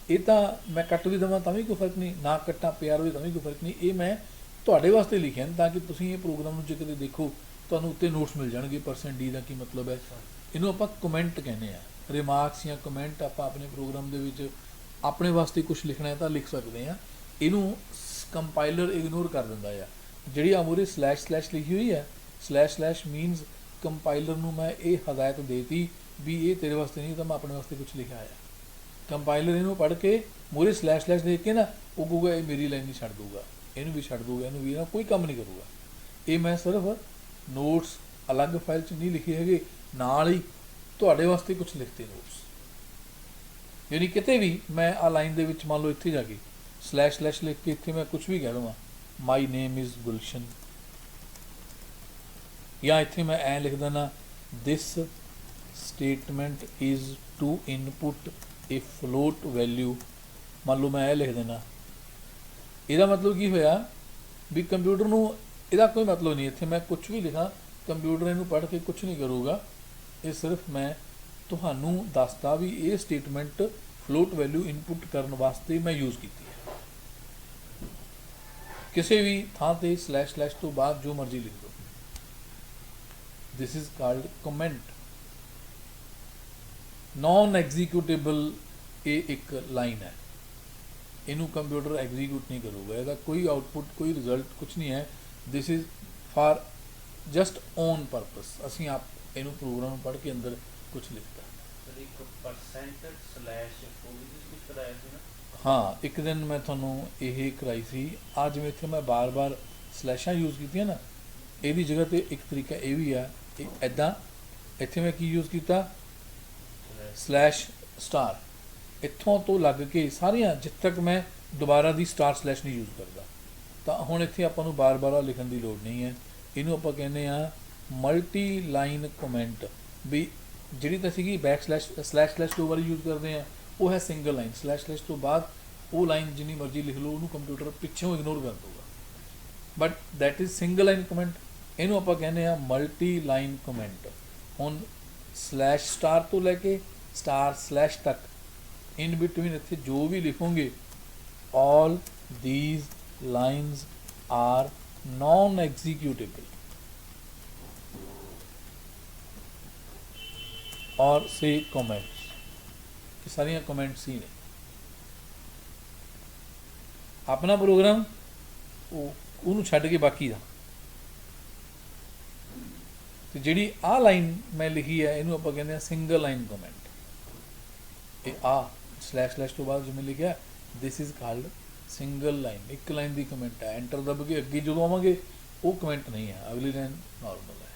ਇਹ ਤਾਂ ਮੈਂ ਕੱਟ ਵੀ ਦੇਵਾਂ ਤਾਂ ਵੀ ਕੋਈ ਫਰਕ ਨਹੀਂ, ਨਾ ਕੱਟਾਂ ਪਿਆਰ ਹੋਵੇ ਤਾਂ ਵੀ ਕੋਈ ਫਰਕ ਨਹੀਂ। ਇਹ ਮੈਂ ਤੁਹਾਡੇ ਵਾਸਤੇ ਲਿਖਿਆ ਤਾਂ ਕਿ ਤੁਸੀਂ ਇਹ ਪ੍ਰੋਗਰਾਮ ਨੂੰ ਜੇ ਕਦੇ ਦੇਖੋ ਤੁਹਾਨੂੰ ਉੱਤੇ ਨੋਟਸ ਮਿਲ ਜਾਣਗੇ ਪਰਸੈਂਟ ਡੀ ਦਾ ਕੀ ਮਤਲਬ ਹੈ। ਇਹਨੂੰ ਆਪਾਂ ਕਮੈਂਟ ਕਹਿੰਦੇ ਆ, ਰਿਮਾਰਕਸ ਜਾਂ ਕਮੈਂਟ ਆਪਾਂ ਆਪਣੇ ਪ੍ਰੋਗਰਾਮ ਦੇ ਵਿੱਚ ਆਪਣੇ ਵਾਸਤੇ ਕੁਝ ਲਿਖਣਾ ਹੈ ਤਾਂ ਲਿਖ ਸਕਦੇ ਹਾਂ। ਇਹਨੂੰ ਕੰਪਾਈਲਰ ਇਗਨੋਰ ਕਰ ਦਿੰਦਾ ਆ। ਜਿਹੜੀ ਆ ਮੂਹਰੇ ਸਲੈਸ਼ ਲਿਖੀ ਹੋਈ ਹੈ, ਸਲੈਸ਼ ਮੀਨਸ ਕੰਪਾਈਲਰ ਨੂੰ ਮੈਂ ਇਹ ਹਦਾਇਤ ਦੇਤੀ ਵੀ ਇਹ ਤੇਰੇ ਵਾਸਤੇ ਨਹੀਂ, ਤਾਂ ਮੈਂ ਆਪਣੇ ਵਾਸਤੇ ਕੁਝ ਲਿਖਿਆ ਆ। ਕੰਪਾਈਲਰ ਇਹਨੂੰ ਪੜ੍ਹ ਕੇ ਮੂਹਰੇ ਸਲੈਸ਼ ਦੇਖ ਕੇ ਨਾ ਉਹ ਕਹੂਗਾ ਇਹ ਮੇਰੀ ਲਾਈਨ ਨਹੀਂ ਛੱਡ ਦੂਗਾ, ਇਹਨੂੰ ਵੀ ਛੱਡ ਦੂਗਾ, ਇਹਨੂੰ ਵੀ ਨਾ ਕੋਈ ਕੰਮ ਨਹੀਂ ਕਰੂਗਾ। ਇਹ ਮੈਂ ਸਿਰਫ ਨੋਟਸ ਅਲੱਗ ਫਾਈਲ 'ਚ ਨਹੀਂ ਲਿਖੇ ਹੈਗੇ, ਨਾਲ ਹੀ ਤੁਹਾਡੇ ਵਾਸਤੇ ਕੁਝ ਲਿਖਤੇ ਨੋਟਸ। ਯਾਨੀ ਕਿਤੇ ਵੀ ਮੈਂ ਆ ਲਾਈਨ ਦੇ ਵਿੱਚ ਮੰਨ ਲਓ ਇੱਥੇ ਜਾ ਕੇ ਸਲੈਸ਼ ਲਿਖ ਕੇ ਇੱਥੇ ਮੈਂ ਕੁਝ ਵੀ ਕਹਿ ਦੇਵਾਂ, ਮਾਈ ਨੇਮ ਇਜ਼ ਗੁਲਸ਼ਨ, ਜਾਂ ਇੱਥੇ ਮੈਂ ਐਂ ਲਿਖ ਦੇਣਾ this statement is to input a float value, ਮੰਨ ਲਓ ਮੈਂ ਇਹ ਲਿਖ ਦੇਣਾ। ਇਹਦਾ ਮਤਲਬ ਕੀ ਹੋਇਆ ਵੀ ਕੰਪਿਊਟਰ ਨੂੰ ਇਹਦਾ ਕੋਈ ਮਤਲਬ ਨਹੀਂ, ਇੱਥੇ ਮੈਂ ਕੁਝ ਵੀ ਲਿਖਾਂ ਕੰਪਿਊਟਰ ਇਹਨੂੰ ਪੜ੍ਹ ਕੇ ਕੁਝ ਨਹੀਂ ਕਰੂਗਾ। ਇਹ ਸਿਰਫ ਮੈਂ ਤੁਹਾਨੂੰ ਦੱਸਦਾ ਵੀ ਇਹ ਸਟੇਟਮੈਂਟ ਫਲੋਟ ਵੈਲਿਊ ਇਨਪੁਟ ਕਰਨ ਵਾਸਤੇ ਮੈਂ ਯੂਜ਼ ਕੀਤੀ ਹੈ। ਕਿਸੇ ਵੀ ਥਾਂ ਤੇ ਸਲੈਸ਼ ਤੋਂ ਬਾਅਦ ਜੋ ਮਰਜ਼ੀ ਲਿਖ ਦਿਓ। This is called comment. Non executable ये एक लाइन है, इनू कंप्यूटर एग्जीक्यूट नहीं करूँगा, ਇਹਦਾ कोई आउटपुट कोई रिजल्ट कुछ नहीं है। This is for just on purpose, ਅਸੀਂ ਆਪ ਇਹਨੂੰ ਪ੍ਰੋਗਰਾਮ ਪੜ੍ਹ ਕੇ ਅੰਦਰ ਕੁਝ ਲਿਖਤਾ। ਸਰ ਇੱਕ ਪਰਸੈਂਟ ਸਲੈਸ਼ ਉਹ ਵੀ ਤੁਸੀਂ ਕੁਝ ਕਰਾਇਆ ਸੀ ਨਾ? ਹਾਂ, ਇੱਕ ਦਿਨ ਮੈਂ ਤੁਹਾਨੂੰ ਇਹ ਕਰਾਈ ਸੀ। ਆ ਜਿਵੇਂ ਇੱਥੇ ਮੈਂ ਬਾਰ-ਬਾਰ ਸਲੈਸ਼ਾਂ ਯੂਜ਼ ਕੀਤੀਆਂ ਨਾ, ਇਹਦੀ ਜਗ੍ਹਾ ਤੇ ਇੱਕ ਤਰੀਕਾ ਇਹ ਵੀ ਆ, ਇਹ ਇੱਦਾਂ ਇੱਥੇ ਮੈਂ ਕੀ ਯੂਜ਼ ਕੀਤਾ, ਸਲੈਸ਼ ਸਟਾਰ। ਇੱਥੋਂ ਤੋਂ ਲੱਗ ਕੇ ਸਾਰੀਆਂ ਜਿੱਥੇ ਤੱਕ ਮੈਂ ਦੁਬਾਰਾ ਦੀ ਸਟਾਰ ਸਲੈਸ਼ ਨਹੀਂ ਯੂਜ਼ ਕਰਦਾ, ਤਾਂ ਹੁਣ ਇੱਥੇ ਆਪਾਂ ਨੂੰ ਬਾਰ-ਬਾਰ ਲਿਖਣ ਦੀ ਲੋੜ ਨਹੀਂ ਹੈ। ਇਹਨੂੰ ਆਪਾਂ ਕਹਿੰਦੇ ਆ ਮਲਟੀ ਲਾਈਨ ਕਮੈਂਟ। ਵੀ ਜਿਹੜੀ ਤਾਂ ਸੀਗੀ ਬੈਕ ਸਲੈਸ਼ ਸਲੈਸ਼ ਦੋ ਵਾਰੀ ਯੂਜ਼ ਕਰਦੇ ਆ, ਉਹ ਹੈ ਸਿੰਗਲ ਲਾਈਨ। ਸਲੈਸ਼ ਤੋਂ ਬਾਅਦ ਉਹ ਲਾਈਨ ਜਿੰਨੀ ਮਰਜ਼ੀ ਲਿਖ ਲਓ, ਉਹਨੂੰ ਕੰਪਿਊਟਰ ਪਿੱਛੋਂ ਇਗਨੋਰ ਕਰ ਦਊਗਾ, but that is single line comment. ਇਹਨੂੰ ਆਪਾਂ ਕਹਿੰਦੇ ਆ ਮਲਟੀ ਲਾਈਨ ਕਮੈਂਟ। ਹੁਣ ਸਲੈਸ਼ ਸਟਾਰ ਤੋਂ ਲੈ ਕੇ ਸਟਾਰ ਸਲੈਸ਼ ਤੱਕ ਇਨ ਬਿਟਵੀਨ ਇੱਥੇ ਜੋ ਵੀ ਲਿਖੋਗੇ, all these lines are non-executable or say comments। ये सारियां comments ही ने। अपना प्रोग्राम ਉਹਨੂੰ ਛੱਡ ਕੇ ਬਾਕੀ ਦਾ ਤੇ ਜਿਹੜੀ ਆ ਲਾਈਨ ਮੈਂ ਲਿਖੀ ਹੈ, ਇਹਨੂੰ ਆਪਾਂ ਕਹਿੰਦੇ ਆ ਸਿੰਗਲ ਲਾਈਨ ਕਮੈਂਟ। ਇਹ ਆ ਸਲੈਸ਼ ਤੋਂ ਬਾਅਦ ਜਿਵੇਂ ਲਿਖਿਆ, this is called single line. ਇੱਕ ਲਾਈਨ ਦੀ ਕਮੈਂਟ ਹੈ। ਐਂਟਰ ਦਬ ਕੇ ਅੱਗੇ ਜਦੋਂ ਆਵਾਂਗੇ ਉਹ ਕਮੈਂਟ ਨਹੀਂ ਹੈ, ਅਗਲੀ ਲਾਈਨ ਨਾਰਮਲ ਹੈ।